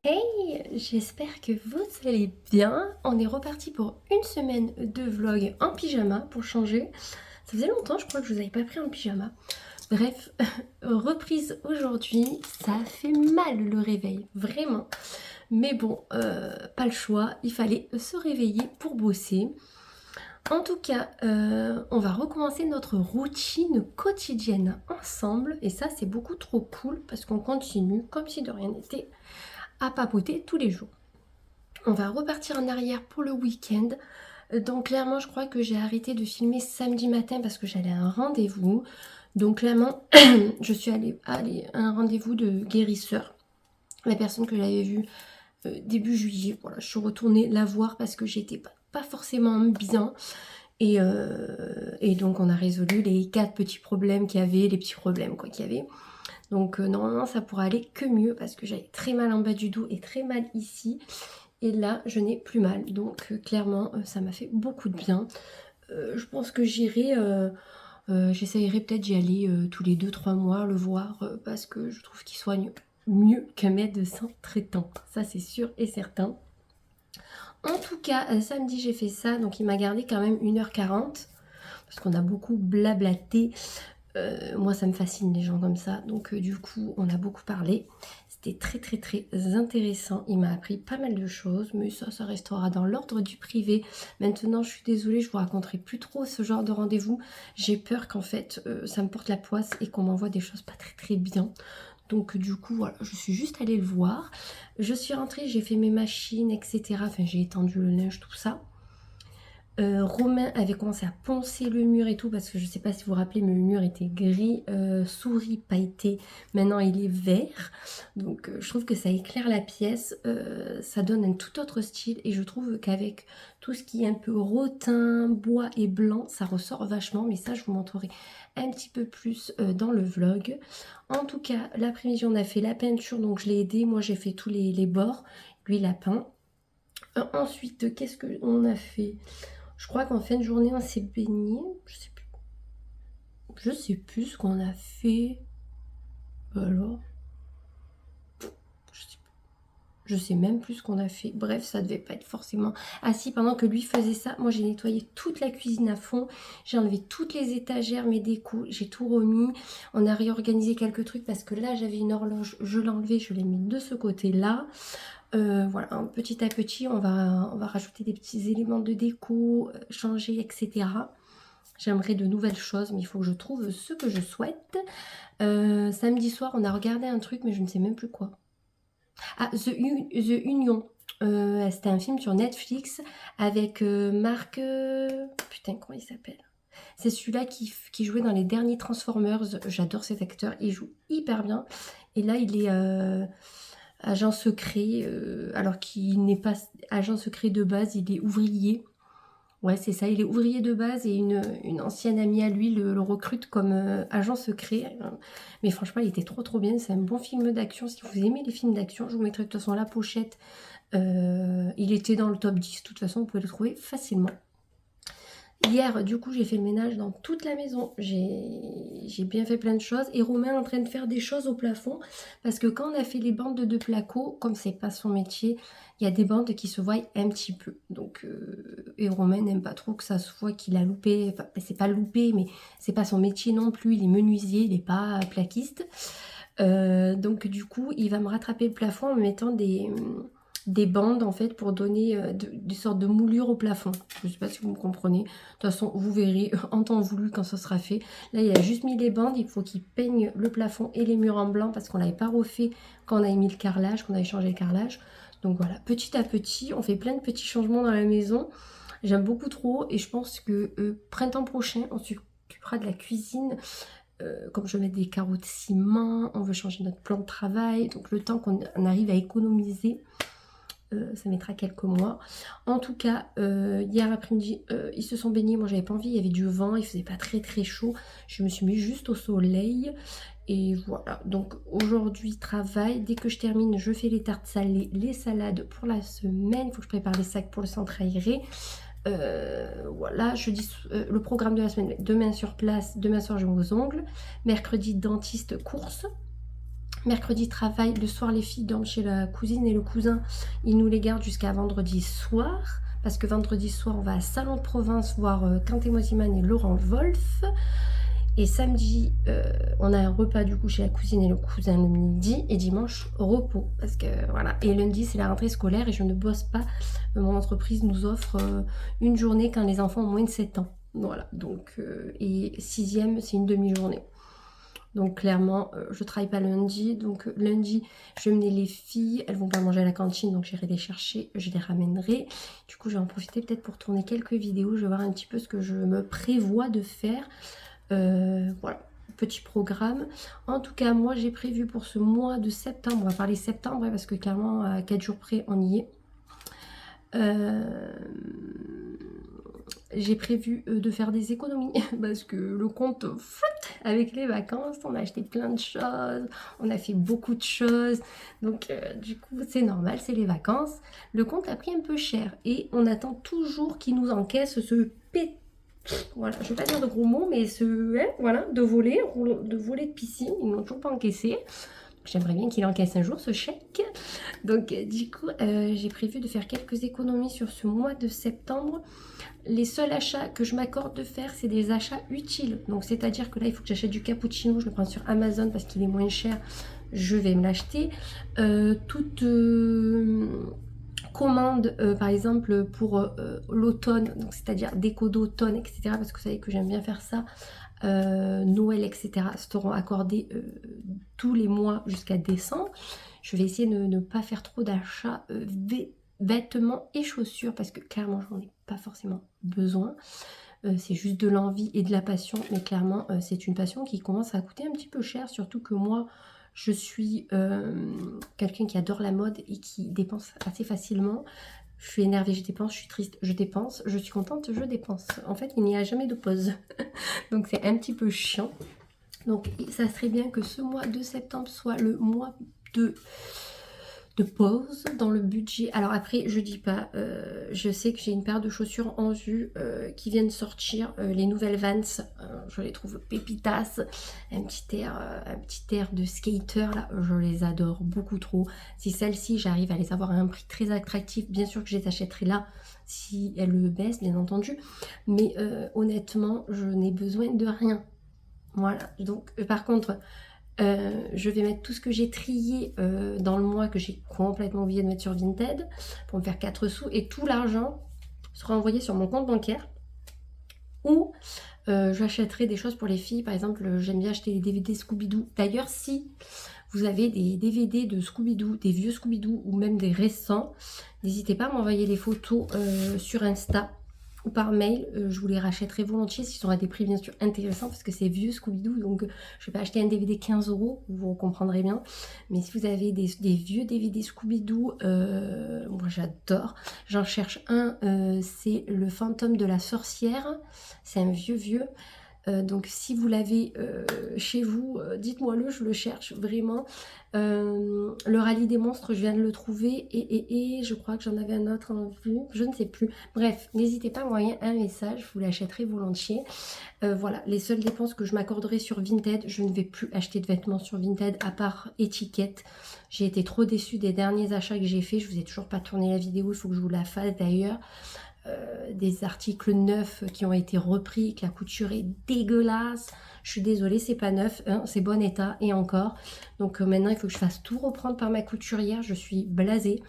Hey, j'espère que vous allez bien. On est reparti pour une semaine de vlog en pyjama pour changer. Ça faisait longtemps, je crois que je vous avais pas pris en pyjama. Bref, reprise aujourd'hui. Ça a fait mal le réveil, vraiment. Mais bon, pas le choix. Il fallait se réveiller pour bosser. En tout cas, on va recommencer notre routine quotidienne ensemble. Et ça, c'est beaucoup trop cool parce qu'on continue comme si de rien n'était à papoter tous les jours. On va repartir en arrière pour le week-end. Donc clairement, je crois que j'ai arrêté de filmer samedi matin parce que j'allais à un rendez-vous. Donc clairement, je suis allée à un rendez-vous de guérisseur. La personne que j'avais vue début juillet, voilà, je suis retournée la voir parce que j'étais pas forcément bien. Et donc on a résolu les 4 petits problèmes qu'il y avait, les petits problèmes quoi qu'il y avait. Donc normalement ça pourrait aller que mieux parce que j'avais très mal en bas du dos et très mal ici. Et là je n'ai plus mal. Donc clairement ça m'a fait beaucoup de bien. Je pense que j'essayerai peut-être d'y aller tous les 2-3 mois le voir parce que je trouve qu'il soigne mieux qu'un médecin traitant. Ça c'est sûr et certain. En tout cas samedi j'ai fait ça, donc il m'a gardé quand même 1h40 parce qu'on a beaucoup blablaté. Moi ça me fascine les gens comme ça, donc du coup on a beaucoup parlé. C'était très intéressant, il m'a appris pas mal de choses, mais ça restera dans l'ordre du privé. Maintenant je suis désolée, je vous raconterai plus trop ce genre de rendez-vous. J'ai peur qu'en fait ça me porte la poisse et qu'on m'envoie des choses pas très bien. Donc du coup voilà, je suis juste allée le voir. Je suis rentrée, j'ai fait mes machines, etc. Enfin j'ai étendu le linge, tout ça. Romain avait commencé à poncer le mur et tout parce que je sais pas si vous vous rappelez, mais le mur était gris souris pailleté. Maintenant il est vert, donc je trouve que ça éclaire la pièce, ça donne un tout autre style et je trouve qu'avec tout ce qui est un peu rotin, bois et blanc, ça ressort vachement. Mais ça je vous montrerai un petit peu plus dans le vlog. En tout cas l'après-midi on a fait la peinture, donc je l'ai aidé. Moi j'ai fait tous les bords, lui il a peint. Ensuite qu'est-ce qu'on a fait? Je crois qu'en fin de journée, on s'est baigné. Je sais plus. Je sais plus ce qu'on a fait. Alors, je sais même plus ce qu'on a fait. Bref, ça devait pas être forcément... Ah si, pendant que lui faisait ça, moi j'ai nettoyé toute la cuisine à fond. J'ai enlevé toutes les étagères, mes décos. J'ai tout remis. On a réorganisé quelques trucs parce que là, j'avais une horloge. Je l'ai enlevée, je l'ai mis de ce côté-là. Voilà, petit à petit, on va rajouter des petits éléments de déco, changer, etc. J'aimerais de nouvelles choses, mais il faut que je trouve ce que je souhaite. Samedi soir, on a regardé un truc, mais je ne sais même plus quoi. Ah, The Union. C'était un film sur Netflix avec Marc... Putain, comment il s'appelle? C'est celui-là qui jouait dans les derniers Transformers. J'adore cet acteur, il joue hyper bien. Et là, il est agent secret, alors qu'il n'est pas agent secret de base, il est ouvrier. Ouais, c'est ça, il est ouvrier de base et une ancienne amie à lui le recrute comme agent secret. Mais franchement, il était trop bien. C'est un bon film d'action. Si vous aimez les films d'action, je vous mettrai de toute façon la pochette. Il était dans le top 10. De toute façon, vous pouvez le trouver facilement. Hier, du coup, j'ai fait le ménage dans toute la maison. J'ai bien fait plein de choses. Et Romain est en train de faire des choses au plafond. Parce que quand on a fait les bandes de placo, comme c'est pas son métier, il y a des bandes qui se voient un petit peu. Donc, et Romain n'aime pas trop que ça se voit qu'il a loupé. Enfin, c'est pas loupé, mais c'est pas son métier non plus. Il est menuisier, il n'est pas plaquiste. Donc, du coup, il va me rattraper le plafond en me mettant des bandes en fait pour donner des sortes de moulures au plafond. Je ne sais pas si vous me comprenez. De toute façon, vous verrez en temps voulu quand ça sera fait. Là, il a juste mis les bandes. Il faut qu'il peigne le plafond et les murs en blanc parce qu'on l'avait pas refait quand on avait mis le carrelage, qu'on avait changé le carrelage. Donc voilà, petit à petit, on fait plein de petits changements dans la maison. J'aime beaucoup trop et je pense que printemps prochain, on s'occupera de la cuisine. Comme je vais mettre des carreaux de ciment, on veut changer notre plan de travail. Donc le temps qu'on arrive à économiser, ça mettra quelques mois. En tout cas, hier après-midi, ils se sont baignés. Moi, j'avais pas envie. Il y avait du vent. Il faisait pas très chaud. Je me suis mis juste au soleil. Et voilà. Donc, aujourd'hui, travail. Dès que je termine, je fais les tartes salées, les salades pour la semaine. Il faut que je prépare les sacs pour le centre aéré. Voilà, jeudi, le programme de la semaine. Demain sur place. Demain soir, je vais aux ongles. Mercredi, dentiste, course. Mercredi, travail. Le soir, les filles dorment chez la cousine et le cousin, ils nous les gardent jusqu'à vendredi soir. Parce que vendredi soir, on va à Salon de Provence voir Quentin Mosiman et Laurent Wolf. Et samedi, on a un repas du coup chez la cousine et le cousin le midi. Et dimanche, repos. Parce que voilà. Et lundi, c'est la rentrée scolaire et je ne bosse pas. Mon entreprise nous offre une journée quand les enfants ont moins de 7 ans. Voilà. Donc, et sixième, c'est une demi-journée. Donc clairement, je travaille pas lundi. Donc lundi, je vais mener les filles. Elles vont pas manger à la cantine, donc j'irai les chercher. Je les ramènerai. Du coup, je vais en profiter peut-être pour tourner quelques vidéos. Je vais voir un petit peu ce que je me prévois de faire. Voilà, petit programme. En tout cas, moi, j'ai prévu pour ce mois de septembre. On va parler septembre, parce que clairement, à 4 jours près, on y est. J'ai prévu de faire des économies parce que le compte, avec les vacances, on a acheté plein de choses, on a fait beaucoup de choses, donc du coup c'est normal, c'est les vacances. Le compte a pris un peu cher et on attend toujours qu'il nous encaisse ce voilà, je vais pas dire de gros mots, mais voilà, de voler de piscine, ils n'ont toujours pas encaissé. J'aimerais bien qu'il encaisse un jour ce chèque. Donc du coup, j'ai prévu de faire quelques économies sur ce mois de septembre. Les seuls achats que je m'accorde de faire, c'est des achats utiles. Donc c'est-à-dire que là, il faut que j'achète du cappuccino. Je le prends sur Amazon parce qu'il est moins cher. Je vais me l'acheter. Toute commande, par exemple, pour l'automne, donc c'est-à-dire déco d'automne, etc. Parce que vous savez que j'aime bien faire ça. Noël, etc. seront accordés tous les mois jusqu'à décembre. Je vais essayer de ne pas faire trop d'achats vêtements et chaussures parce que clairement j'en ai pas forcément besoin. C'est juste de l'envie et de la passion, mais clairement c'est une passion qui commence à coûter un petit peu cher, surtout que moi je suis quelqu'un qui adore la mode et qui dépense assez facilement. Je suis énervée, je dépense, je suis triste, je dépense, je suis contente, je dépense. En fait, il n'y a jamais de pause. Donc c'est un petit peu chiant. Donc ça serait bien que ce mois de septembre soit le mois de pause dans le budget. Alors après, je dis pas, je sais que j'ai une paire de chaussures en vue qui viennent sortir, les nouvelles Vans, je les trouve pépitas, un petit air de skater là, je les adore beaucoup trop. Si celles-ci, j'arrive à les avoir à un prix très attractif, bien sûr que je les achèterai là, si elles le baissent, bien entendu, mais honnêtement, je n'ai besoin de rien. Voilà, donc par contre, je vais mettre tout ce que j'ai trié dans le mois que j'ai complètement oublié de mettre sur Vinted pour me faire 4 sous, et tout l'argent sera envoyé sur mon compte bancaire ou j'achèterai des choses pour les filles. Par exemple, j'aime bien acheter les DVD Scooby-Doo. D'ailleurs, si vous avez des DVD de Scooby-Doo, des vieux Scooby-Doo ou même des récents, n'hésitez pas à m'envoyer les photos sur Insta ou par mail, je vous les rachèterai volontiers s'ils sont à des prix bien sûr intéressants, parce que c'est vieux Scooby-Doo, donc je vais pas acheter un DVD 15 €, vous comprendrez bien. Mais si vous avez des vieux DVD Scooby-Doo, moi j'adore. J'en cherche un, c'est le fantôme de la sorcière, c'est un vieux. Donc si vous l'avez chez vous, dites-moi-le, je le cherche vraiment. Le rallye des monstres, je viens de le trouver, et je crois que j'en avais un autre en vue, je ne sais plus. Bref, n'hésitez pas à m'envoyer un message, je vous l'achèterai volontiers. Voilà, les seules dépenses que je m'accorderai sur Vinted, je ne vais plus acheter de vêtements sur Vinted à part étiquette. J'ai été trop déçue des derniers achats que j'ai fait, je vous ai toujours pas tourné la vidéo, il faut que je vous la fasse d'ailleurs. Des articles neufs qui ont été repris, que la couture est dégueulasse. Je suis désolée, c'est pas neuf, hein, c'est bon état et encore. Donc maintenant il faut que je fasse tout reprendre par ma couturière, je suis blasée.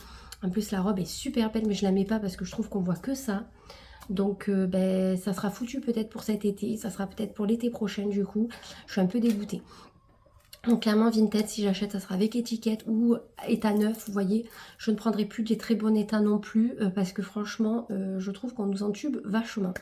En plus la robe est super belle, mais je la mets pas parce que je trouve qu'on voit que ça. Donc ben, ça sera foutu peut-être pour cet été, ça sera peut-être pour l'été prochain du coup. Je suis un peu dégoûtée. Donc clairement Vinted, si j'achète, ça sera avec étiquette ou état neuf, vous voyez. Je ne prendrai plus des très bons états non plus, parce que franchement, je trouve qu'on nous entube vachement.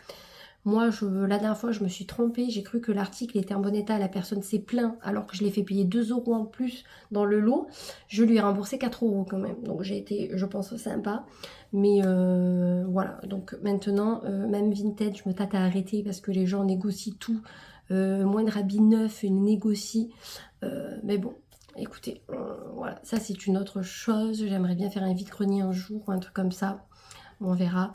Moi, la dernière fois, je me suis trompée, j'ai cru que l'article était en bon état, la personne s'est plaint, alors que je l'ai fait payer 2 € en plus dans le lot. Je lui ai remboursé 4 € quand même, donc j'ai été, je pense, sympa. Mais voilà, donc maintenant, même Vinted, je me tâte à arrêter parce que les gens négocient tout. Moindre habit neuf, ils négocient. Mais bon, écoutez, voilà, ça c'est une autre chose. J'aimerais bien faire un vide-grenier un jour ou un truc comme ça. On verra.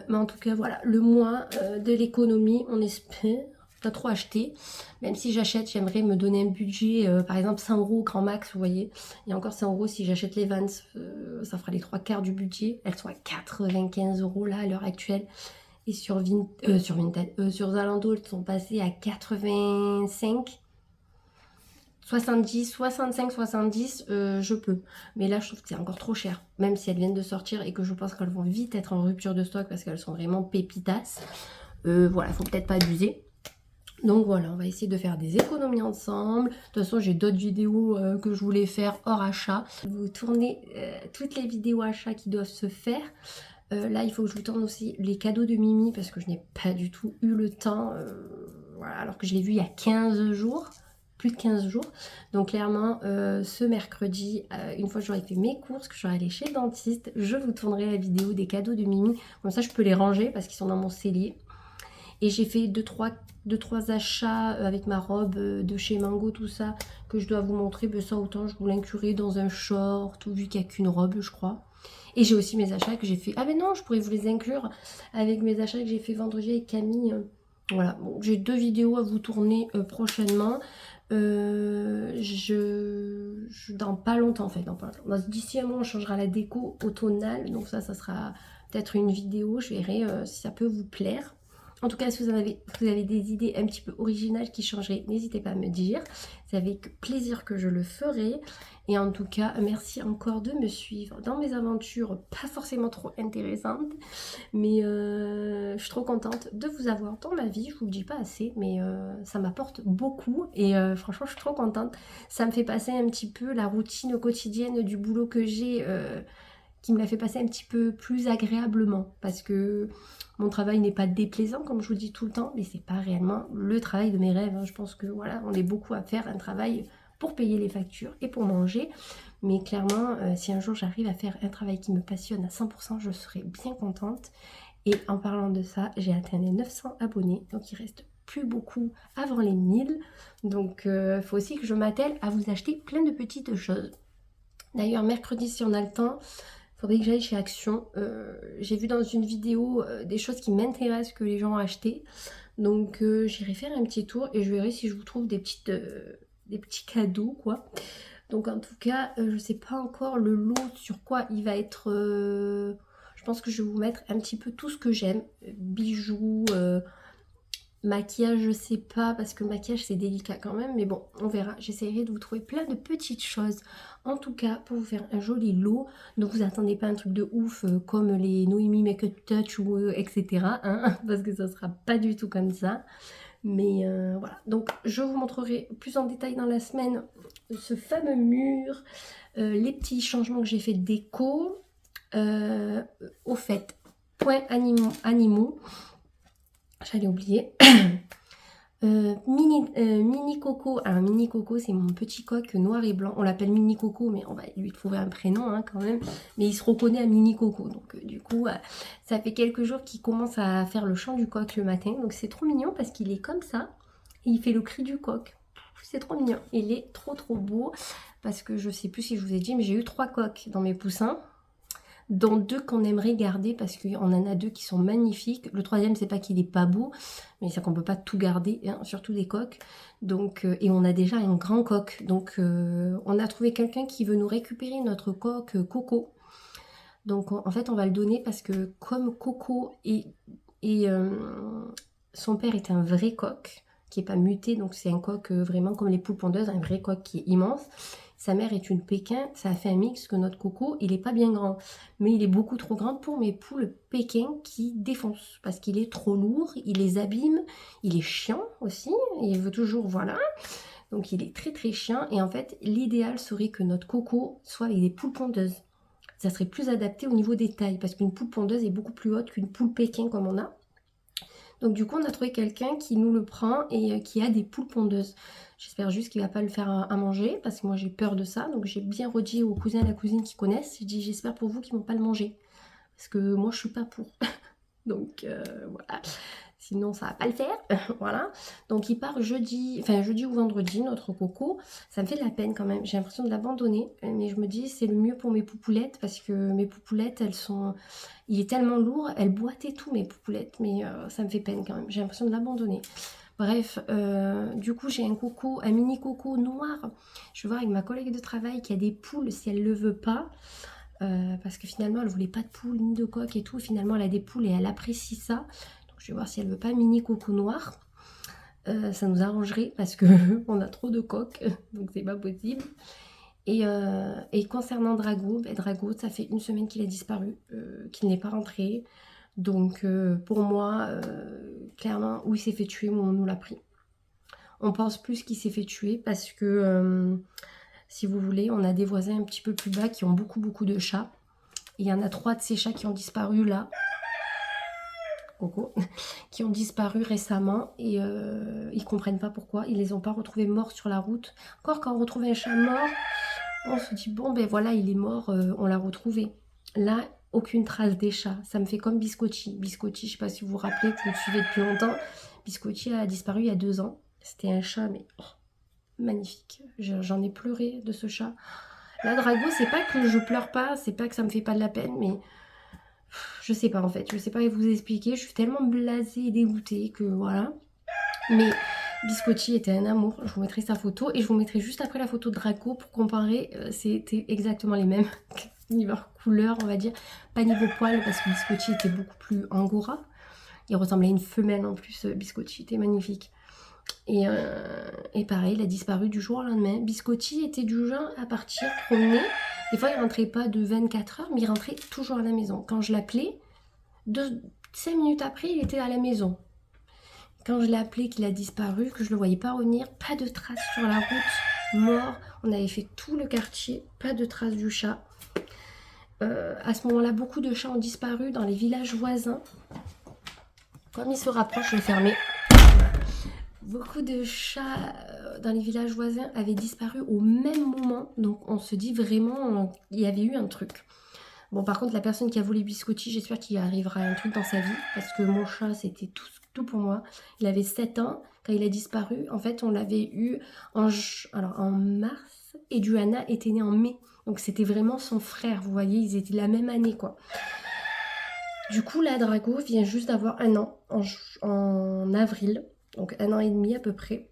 Mais en tout cas, voilà, le mois de l'économie, on espère. pas trop acheter. Même si j'achète, j'aimerais me donner un budget, par exemple 100 € grand max, vous voyez. Et encore 100 € si j'achète les Vans, ça fera les 3/4 du budget. Elles sont à 95 € là à l'heure actuelle. Et sur Vinted, sur Zalando, elles sont passées à 85, 70, 65, 70, je peux. Mais là, je trouve que c'est encore trop cher. Même si elles viennent de sortir et que je pense qu'elles vont vite être en rupture de stock parce qu'elles sont vraiment pépitas. Voilà, faut peut-être pas abuser. Donc voilà, on va essayer de faire des économies ensemble. De toute façon, j'ai d'autres vidéos que je voulais faire hors achat. Vous tournez toutes les vidéos achats qui doivent se faire. Là, il faut que je vous tourne aussi les cadeaux de Mimi parce que je n'ai pas du tout eu le temps. Voilà, alors que je l'ai vu il y a 15 jours. Plus de 15 jours. Donc clairement, ce mercredi, une fois que j'aurai fait mes courses, que j'aurai allé chez le dentiste, je vous tournerai la vidéo des cadeaux de Mimi. Comme ça, je peux les ranger parce qu'ils sont dans mon cellier. Et j'ai fait 2-3 achats avec ma robe de chez Mango, tout ça, que je dois vous montrer. Ben ça, autant je vous l'inclurai dans un short, ou vu qu'il n'y a qu'une robe, je crois. Et j'ai aussi mes achats que j'ai fait... Ah ben non, je pourrais vous les inclure avec mes achats que j'ai fait vendredi avec Camille. Voilà, bon, j'ai 2 vidéos à vous tourner prochainement. Dans pas longtemps en fait, d'ici un mois on changera la déco automnale, donc ça sera peut-être une vidéo, je verrai si ça peut vous plaire. En tout cas, si vous avez des idées un petit peu originales qui changeraient, n'hésitez pas à me dire. C'est avec plaisir que je le ferai. Et en tout cas, merci encore de me suivre dans mes aventures, pas forcément trop intéressantes. Mais je suis trop contente de vous avoir dans ma vie. Je vous le dis pas assez, mais ça m'apporte beaucoup. Et franchement, je suis trop contente. Ça me fait passer un petit peu la routine quotidienne du boulot que j'ai... qui me l'a fait passer un petit peu plus agréablement parce que mon travail n'est pas déplaisant comme je vous dis tout le temps, mais c'est pas réellement le travail de mes rêves, hein. Je pense que voilà, on est beaucoup à faire un travail pour payer les factures et pour manger, mais clairement si un jour j'arrive à faire un travail qui me passionne à 100%, je serai bien contente. Et en parlant de ça, j'ai atteint les 900 abonnés, donc il reste plus beaucoup avant les 1000, donc il faut aussi que je m'attelle à vous acheter plein de petites choses. D'ailleurs, mercredi, si on a le temps, faudrait que j'aille chez Action. J'ai vu dans une vidéo des choses qui m'intéressent que les gens ont acheté. Donc j'irai faire un petit tour et je verrai si je vous trouve des petits cadeaux, quoi. Donc en tout cas, je sais pas encore le lot sur quoi il va être... je pense que je vais vous mettre un petit peu tout ce que j'aime. Bijoux, maquillage, je sais pas, parce que le maquillage c'est délicat quand même, mais bon, on verra. J'essaierai de vous trouver plein de petites choses, en tout cas, pour vous faire un joli lot. Donc vous attendez pas un truc de ouf comme les Noémie Make Up Touch ou etc. Hein, parce que ça sera pas du tout comme ça. Mais voilà, donc je vous montrerai plus en détail dans la semaine ce fameux mur, les petits changements que j'ai fait de déco. Au fait, point animaux. J'allais oublier. Mini Coco. Alors Mini Coco, c'est mon petit coq noir et blanc. On l'appelle Mini Coco, mais on va lui trouver un prénom hein, quand même. Mais il se reconnaît à Mini Coco. Donc du coup, ça fait quelques jours qu'il commence à faire le chant du coq le matin. Donc c'est trop mignon parce qu'il est comme ça. Et il fait le cri du coq. C'est trop mignon. Il est trop beau. Parce que je sais plus si je vous ai dit, mais j'ai eu 3 coqs dans mes poussins. Dont 2 qu'on aimerait garder parce qu'on en a 2 qui sont magnifiques. Le 3e, c'est pas qu'il est pas beau, mais c'est qu'on peut pas tout garder, hein, surtout des coqs. Donc, et on a déjà un grand coq. Donc, on a trouvé quelqu'un qui veut nous récupérer notre coq Coco. Donc, en fait, on va le donner parce que comme Coco et son père est un vrai coq, qui est pas muté, donc c'est un coq vraiment comme les poules pondeuses, un vrai coq qui est immense. Sa mère est une Pékin, ça a fait un mix que notre Coco, il est pas bien grand, mais il est beaucoup trop grand pour mes poules Pékin qui défoncent, parce qu'il est trop lourd, il les abîme, il est chiant aussi, il veut toujours, voilà, donc il est très chiant, et en fait, l'idéal serait que notre Coco soit avec des poules pondeuses. Ça serait plus adapté au niveau des tailles, parce qu'une poule pondeuse est beaucoup plus haute qu'une poule Pékin comme on a. Donc du coup, on a trouvé quelqu'un qui nous le prend et qui a des poules pondeuses. J'espère juste qu'il ne va pas le faire à manger parce que moi j'ai peur de ça. Donc j'ai bien redit aux cousins et à la cousine qui connaissent. J'ai dit j'espère pour vous qu'ils ne vont pas le manger. Parce que moi je suis pas pour. Donc voilà. Sinon ça va pas le faire. Voilà. Donc il part jeudi ou vendredi, notre Coco. Ça me fait de la peine quand même. J'ai l'impression de l'abandonner. Mais je me dis c'est le mieux pour mes poupoulettes. Parce que mes poupoulettes, elles sont... Il est tellement lourd. Elles boitent et tout mes poupoulettes. Mais ça me fait peine quand même. J'ai l'impression de l'abandonner. Bref, du coup, j'ai un mini coco noir. Je vais voir avec ma collègue de travail qui a des poules si elle le veut pas. Parce que finalement, elle voulait pas de poules ni de coq et tout. Finalement, elle a des poules et elle apprécie ça. Donc, je vais voir si elle veut pas mini coco noir. Ça nous arrangerait parce que on a trop de coques, donc c'est pas possible. Et concernant Drago, Drago, ça fait une semaine qu'il a disparu, qu'il n'est pas rentré. Donc pour moi, clairement, où il s'est fait tuer, où on nous l'a pris. On pense plus qu'il s'est fait tuer parce que, si vous voulez, on a des voisins un petit peu plus bas qui ont beaucoup de chats. Il y en a 3 de ces chats qui ont disparu là. Coco, qui ont disparu récemment et ils comprennent pas pourquoi. Ils les ont pas retrouvés morts sur la route. Encore quand on retrouve un chat mort, on se dit bon ben voilà il est mort, on l'a retrouvé. Là, aucune trace des chats. Ça me fait comme Biscotti. Biscotti, je sais pas si vous vous rappelez, que vous le suivez depuis longtemps. Biscotti a disparu il y a 2 ans. C'était un chat mais magnifique. J'en ai pleuré de ce chat. Là, Drago, c'est pas que je pleure pas, c'est pas que ça me fait pas de la peine, mais je sais pas en fait, je sais pas vous expliquer, je suis tellement blasée et dégoûtée que voilà. Mais Biscotti était un amour, je vous mettrai sa photo et je vous mettrai juste après la photo de Draco pour comparer, c'était exactement les mêmes, niveau couleur on va dire, pas niveau poil parce que Biscotti était beaucoup plus angora, il ressemblait à une femelle en plus, Biscotti était magnifique. Et pareil, il a disparu du jour au lendemain. Biscotti était du genre à partir promener. Des fois, il rentrait pas de 24 heures, mais il rentrait toujours à la maison. Quand je l'appelais, 5 minutes après, il était à la maison. Quand je l'ai appelé, qu'il a disparu, que je le voyais pas revenir, pas de traces sur la route, mort. On avait fait tout le quartier, pas de traces du chat. À ce moment-là, beaucoup de chats ont disparu dans les villages voisins. Comme il se rapproche, je vais fermer. Beaucoup de chats dans les villages voisins avaient disparu au même moment. Donc on se dit vraiment il y avait eu un truc. Bon par contre la personne qui a volé Biscotti, j'espère qu'il arrivera un truc dans sa vie. Parce que mon chat c'était tout pour moi. Il avait 7 ans quand il a disparu. En fait on l'avait eu en mars et Duana était née en mai. Donc c'était vraiment son frère, vous voyez, ils étaient de la même année quoi. Du coup là Drago vient juste d'avoir 1 an en avril. Donc 1 an et demi à peu près.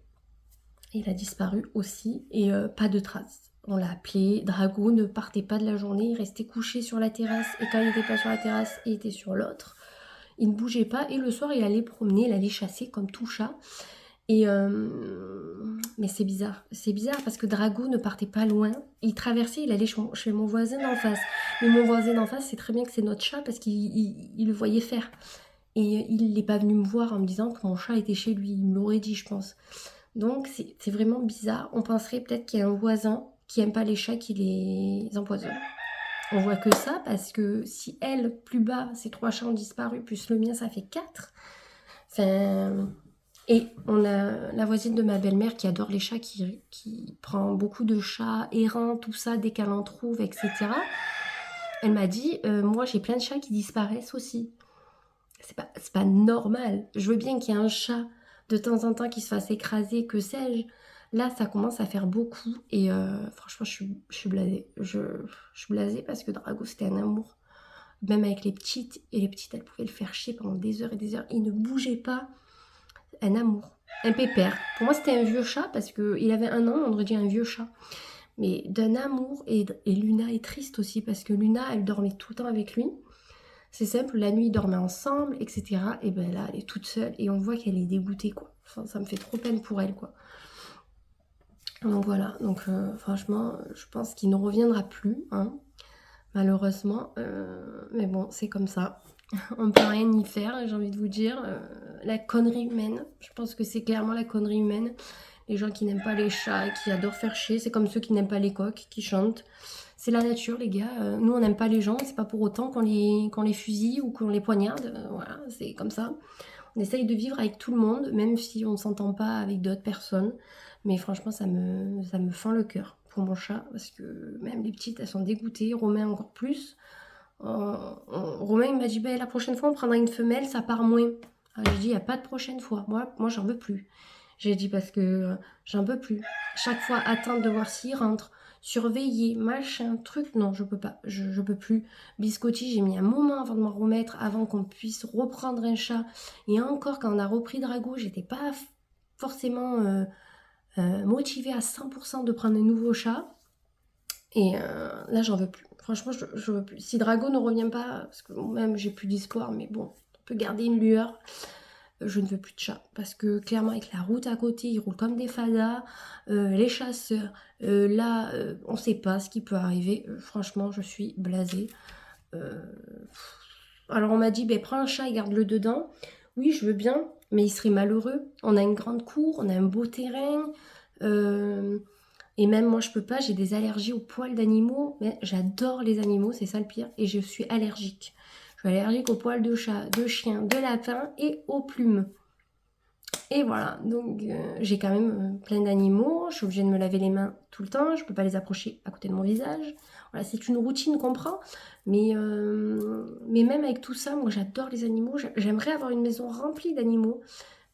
Il a disparu aussi et pas de traces. On l'a appelé, Drago ne partait pas de la journée, il restait couché sur la terrasse et quand il n'était pas sur la terrasse, il était sur l'autre. Il ne bougeait pas et le soir il allait promener, il allait chasser comme tout chat. Mais c'est bizarre parce que Drago ne partait pas loin. Il traversait, il allait chez mon voisin d'en face. Mais mon voisin d'en face, c'est très bien que c'est notre chat parce qu'il le voyait faire. Et il n'est pas venu me voir en me disant que mon chat était chez lui. Il me l'aurait dit, je pense. Donc, c'est vraiment bizarre. On penserait peut-être qu'il y a un voisin qui n'aime pas les chats qui les empoisonne. On voit que ça parce que si elle, plus bas, ces 3 chats ont disparu, plus le mien, ça fait 4. Enfin... Et on a la voisine de ma belle-mère qui adore les chats, qui prend beaucoup de chats errants, tout ça, dès qu'elle en trouve, etc. Elle m'a dit, moi j'ai plein de chats qui disparaissent aussi. C'est pas normal. Je veux bien qu'il y ait un chat de temps en temps qui se fasse écraser, que sais-je. Là, ça commence à faire beaucoup. Et franchement, je suis blasée. Je suis blasée parce que Drago, c'était un amour. Même avec les petites. Et les petites, elles pouvaient le faire chier pendant des heures et des heures. Il ne bougeait pas. Un amour. Un pépère. Pour moi, c'était un vieux chat parce qu'il avait 1 an, on aurait dit un vieux chat. Mais d'un amour. Et Luna est triste aussi parce que Luna, elle dormait tout le temps avec lui. C'est simple, la nuit, ils dormaient ensemble, etc. Et ben là, elle est toute seule et on voit qu'elle est dégoûtée, quoi. Enfin, ça me fait trop peine pour elle, quoi. Donc voilà, donc franchement, je pense qu'il ne reviendra plus, hein, malheureusement. Mais bon, c'est comme ça. On ne peut rien y faire, j'ai envie de vous dire. La connerie humaine, je pense que c'est clairement la connerie humaine. Les gens qui n'aiment pas les chats, qui adorent faire chier, c'est comme ceux qui n'aiment pas les coqs, qui chantent. C'est la nature, les gars. Nous, on n'aime pas les gens, c'est pas pour autant qu'on les fusille ou qu'on les poignarde. Voilà, c'est comme ça. On essaye de vivre avec tout le monde, même si on ne s'entend pas avec d'autres personnes. Mais franchement, ça me fend le cœur pour mon chat, parce que même les petites, elles sont dégoûtées. Romain encore plus. Romain, il m'a dit, bah, la prochaine fois, on prendra une femelle, ça part moins. J'ai dit, il n'y a pas de prochaine fois. Moi j'en veux plus. J'ai dit, parce que j'en peux plus. Chaque fois, attendre de voir s'il rentre, surveiller, machin, truc. Non, je peux pas. Je peux plus. Biscotti, j'ai mis un moment avant de m'en remettre, avant qu'on puisse reprendre un chat. Et encore, quand on a repris Drago, j'étais pas forcément motivée à 100% de prendre un nouveau chat. Et là, j'en veux plus. Franchement, je veux plus. Si Drago ne revient pas, parce que même j'ai plus d'espoir, mais bon, on peut garder une lueur. Je ne veux plus de chat. Parce que clairement, avec la route à côté, ils roulent comme des fadas. Les chasseurs, là, on ne sait pas ce qui peut arriver. Franchement, je suis blasée. Alors, on m'a dit, ben, prends un chat et garde-le dedans. Oui, je veux bien, mais il serait malheureux. On a une grande cour, on a un beau terrain. Et même moi, je peux pas, j'ai des allergies aux poils d'animaux. Mais j'adore les animaux, c'est ça le pire. Et je suis allergique. Je suis allergique aux poils de chat, de chien, de lapin et aux plumes. Et voilà, donc j'ai quand même plein d'animaux. Je suis obligée de me laver les mains tout le temps. Je peux pas les approcher à côté de mon visage. Voilà, c'est une routine qu'on prend. Mais même avec tout ça, moi j'adore les animaux. J'aimerais avoir une maison remplie d'animaux.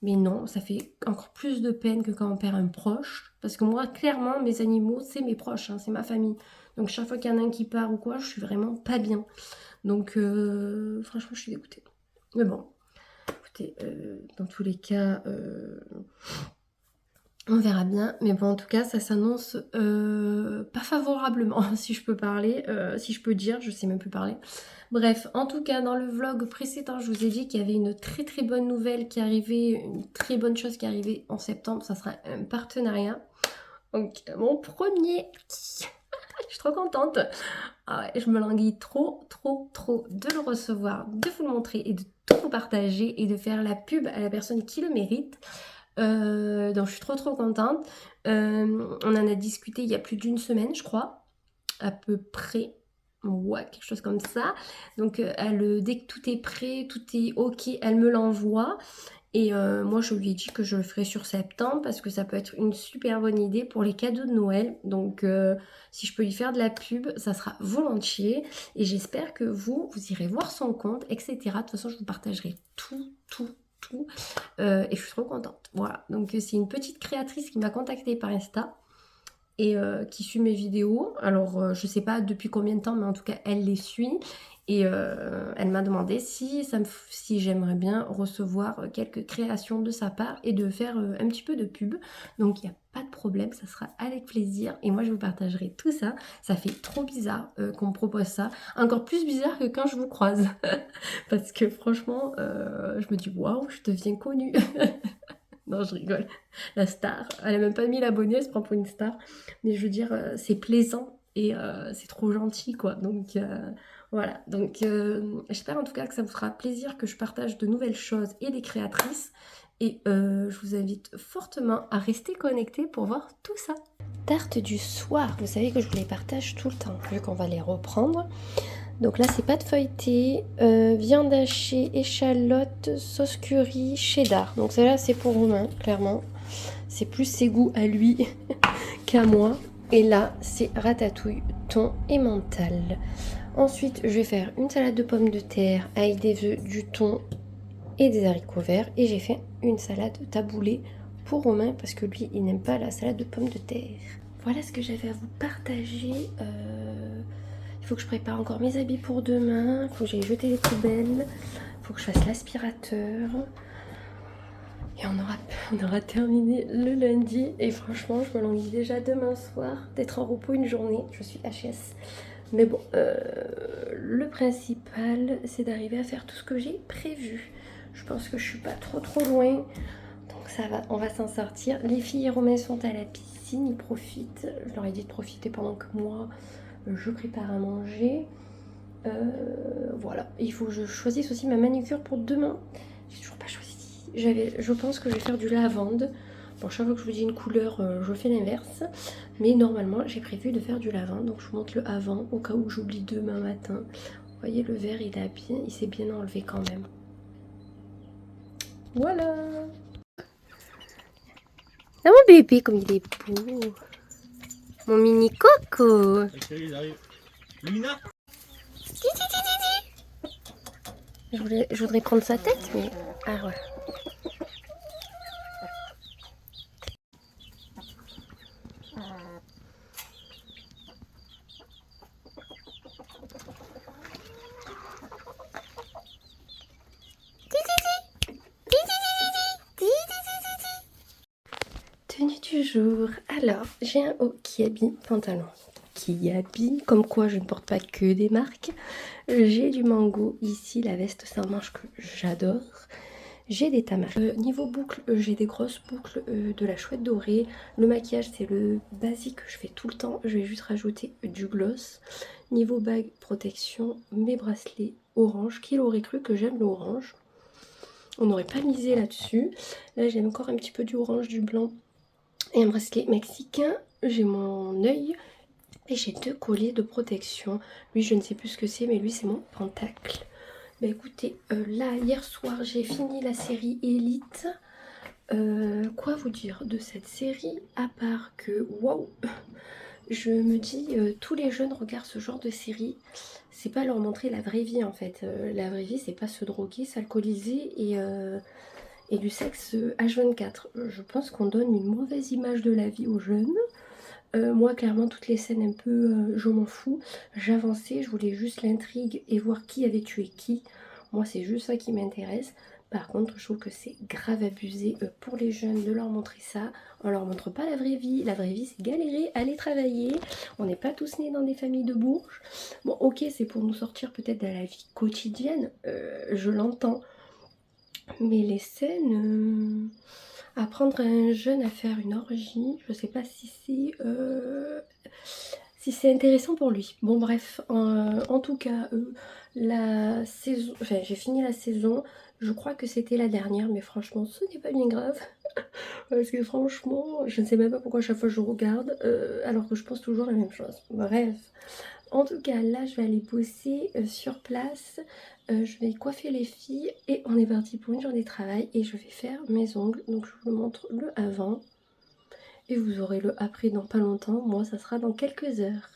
Mais non, ça fait encore plus de peine que quand on perd un proche. Parce que moi, clairement, mes animaux, c'est mes proches, hein, c'est ma famille. Donc chaque fois qu'il y en a un qui part ou quoi, je suis vraiment pas bien. Donc franchement, je suis dégoûtée. Mais bon, écoutez, dans tous les cas, on verra bien. Mais bon, en tout cas, ça s'annonce pas favorablement, si je peux parler, si je peux dire, je sais même plus parler. Bref, en tout cas, dans le vlog précédent, je vous ai dit qu'il y avait une très très bonne nouvelle qui arrivait, une très bonne chose qui arrivait en septembre. Ça sera un partenariat. Donc, mon premier... Je suis trop contente. Ah ouais, je me languis trop de le recevoir, de vous le montrer et de tout vous partager et de faire la pub à la personne qui le mérite. Donc je suis trop contente. On en a discuté il y a plus d'une semaine, je crois, à peu près. Ouais, quelque chose comme ça. Donc dès que tout est prêt, tout est ok, elle me l'envoie. Et moi, je lui ai dit que je le ferai sur septembre parce que ça peut être une super bonne idée pour les cadeaux de Noël. Donc, si je peux lui faire de la pub, ça sera volontiers. Et j'espère que vous irez voir son compte, etc. De toute façon, je vous partagerai tout. Et je suis trop contente. Voilà. Donc, c'est une petite créatrice qui m'a contactée par Insta et qui suit mes vidéos. Alors, je sais pas depuis combien de temps, mais en tout cas, elle les suit. Et elle m'a demandé si j'aimerais bien recevoir quelques créations de sa part et de faire un petit peu de pub. Donc, il n'y a pas de problème, ça sera avec plaisir. Et moi, je vous partagerai tout ça. Ça fait trop bizarre qu'on me propose ça. Encore plus bizarre que quand je vous croise. Parce que franchement, je me dis, waouh, je deviens connue. Non, je rigole. La star, elle a même pas mis l'abonné, elle se prend pour une star. Mais je veux dire, c'est plaisant et c'est trop gentil, quoi. Donc voilà. Donc j'espère en tout cas que ça vous fera plaisir que je partage de nouvelles choses et des créatrices. Et je vous invite fortement à rester connectés pour voir tout ça. Tarte du soir, vous savez que je vous les partage tout le temps, vu qu'on va les reprendre. Donc là, c'est pâte feuilletée, viande hachée, échalote, sauce curry, cheddar. Donc celle-là, c'est pour Romain, clairement. C'est plus ses goûts à lui qu'à moi. Et là, c'est ratatouille, thon et mental. Ensuite, je vais faire une salade de pommes de terre avec des œufs, du thon et des haricots verts. Et j'ai fait une salade taboulée pour Romain parce que lui, il n'aime pas la salade de pommes de terre. Voilà ce que j'avais à vous partager. Il faut que je prépare encore mes habits pour demain. Il faut que j'aille jeter les poubelles. Il faut que je fasse l'aspirateur. Et on aura terminé le lundi. Et franchement, je me languis déjà demain soir d'être en repos une journée. Je suis HS. Mais bon, le principal, c'est d'arriver à faire tout ce que j'ai prévu. Je pense que je suis pas trop loin. Donc ça va, on va s'en sortir. Les filles et Romain sont à la piscine, ils profitent. Je leur ai dit de profiter pendant que moi, je prépare à manger. Voilà, il faut que je choisisse aussi ma manucure pour demain. J'ai toujours pas choisi. Je pense que je vais faire du lavande. Bon, chaque fois que je vous dis une couleur, je fais l'inverse. Mais normalement, j'ai prévu de faire du lavande. Donc, je vous montre le avant au cas où j'oublie demain matin. Vous voyez, le vert, il s'est bien enlevé quand même. Voilà. Ah, mon bébé, comme il est beau. Mon mini coco. Lumina. Je voudrais prendre sa tête, mais... Ah ouais. jour. Alors, j'ai un haut Kiabi pantalon. Kiabi, comme quoi je ne porte pas que des marques. J'ai du Mango, ici la veste sans manche que j'adore. J'ai des tamaches. Niveau boucles, j'ai des grosses boucles de la chouette dorée. Le maquillage, c'est le basique que je fais tout le temps. Je vais juste rajouter du gloss. Niveau bague, protection, mes bracelets orange. Qui l'aurait cru que j'aime l'orange? On n'aurait pas misé là-dessus. Là, j'ai encore un petit peu du orange, du blanc et un bracelet mexicain. J'ai mon œil et j'ai 2 colliers de protection. Lui, je ne sais plus ce que c'est, mais lui, c'est mon pentacle. Bah écoutez, là, hier soir, j'ai fini la série Elite. Quoi vous dire de cette série, à part que, waouh, je me dis, tous les jeunes regardent ce genre de série. C'est pas leur montrer la vraie vie en fait. La vraie vie, c'est pas se droguer, s'alcooliser et du sexe H24. Je pense qu'on donne une mauvaise image de la vie aux jeunes. Moi, clairement, toutes les scènes un peu, je m'en fous. J'avançais, je voulais juste l'intrigue et voir qui avait tué qui. Moi, c'est juste ça qui m'intéresse. Par contre, je trouve que c'est grave abusé pour les jeunes de leur montrer ça. On leur montre pas la vraie vie. La vraie vie, c'est galérer, aller travailler. On n'est pas tous nés dans des familles de bourges. Bon, ok, c'est pour nous sortir peut-être de la vie quotidienne. Je l'entends. Mais les scènes... apprendre à un jeune à faire une orgie, je sais pas si c'est intéressant pour lui. Bon bref, en tout cas, la saison, enfin j'ai fini la saison, je crois que c'était la dernière, mais franchement ce n'est pas bien grave. Parce que franchement, je ne sais même pas pourquoi à chaque fois je regarde, alors que je pense toujours la même chose. Bref, en tout cas là je vais aller bosser sur place, je vais coiffer les filles et on est parti pour une journée de travail et je vais faire mes ongles. Donc je vous montre le avant et vous aurez le après dans pas longtemps. Moi ça sera dans quelques heures.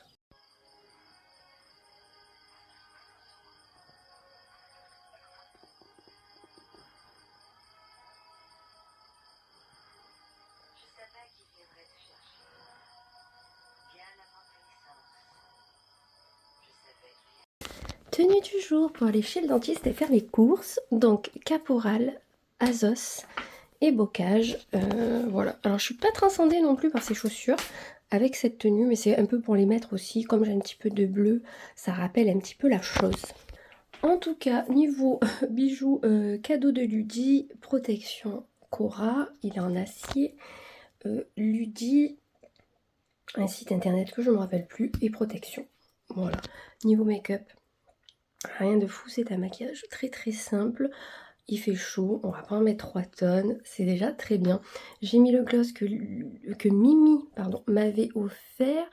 Tenue du jour pour aller chez le dentiste et faire les courses. Donc Caporal, Azos et Bocage. Voilà. Alors je suis pas transcendée non plus par ces chaussures avec cette tenue, mais c'est un peu pour les mettre aussi. Comme j'ai un petit peu de bleu, ça rappelle un petit peu la chose. En tout cas, niveau bijoux, cadeau de Ludi, protection Cora, il est en acier. Ludi, un site internet que je ne me rappelle plus, et protection. Voilà. Niveau make-up, rien de fou, c'est un maquillage très très simple. Il fait chaud, on va pas en mettre 3 tonnes, c'est déjà très bien. J'ai mis le gloss que Mimi m'avait offert.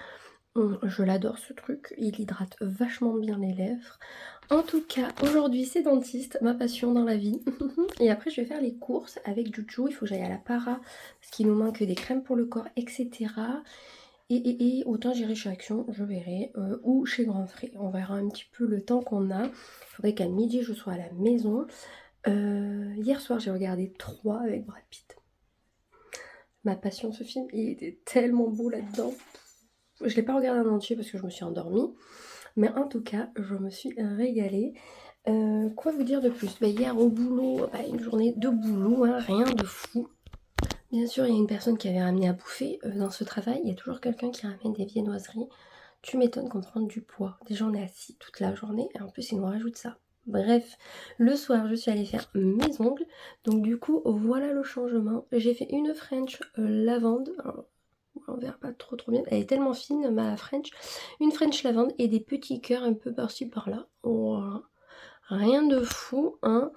Je l'adore ce truc, il hydrate vachement bien les lèvres. En tout cas, aujourd'hui c'est dentiste, ma passion dans la vie. Et après je vais faire les courses avec Juju, il faut que j'aille à la para, parce qu'il nous manque des crèmes pour le corps, etc. Et autant j'irai chez Action, je verrai, ou chez Grand Frais. On verra un petit peu le temps qu'on a. Il faudrait qu'à midi je sois à la maison. Hier soir j'ai regardé 3 avec Brad Pitt. Ma passion ce film, il était tellement beau là-dedans. Je l'ai pas regardé en entier parce que je me suis endormie. Mais en tout cas, je me suis régalée. Quoi vous dire de plus? Hier au boulot, une journée de boulot, hein, rien de fou. Bien sûr, il y a une personne qui avait ramené à bouffer dans ce travail. Il y a toujours quelqu'un qui ramène des viennoiseries. Tu m'étonnes qu'on prenne du poids. Déjà, on est assis toute la journée et en plus, ils nous rajoutent ça. Bref, le soir, je suis allée faire mes ongles. Donc du coup, voilà le changement. J'ai fait une French lavande. Alors, on verra pas trop bien. Elle est tellement fine, ma French. Une French lavande et des petits cœurs un peu par-ci par-là. Voilà. Rien de fou, hein.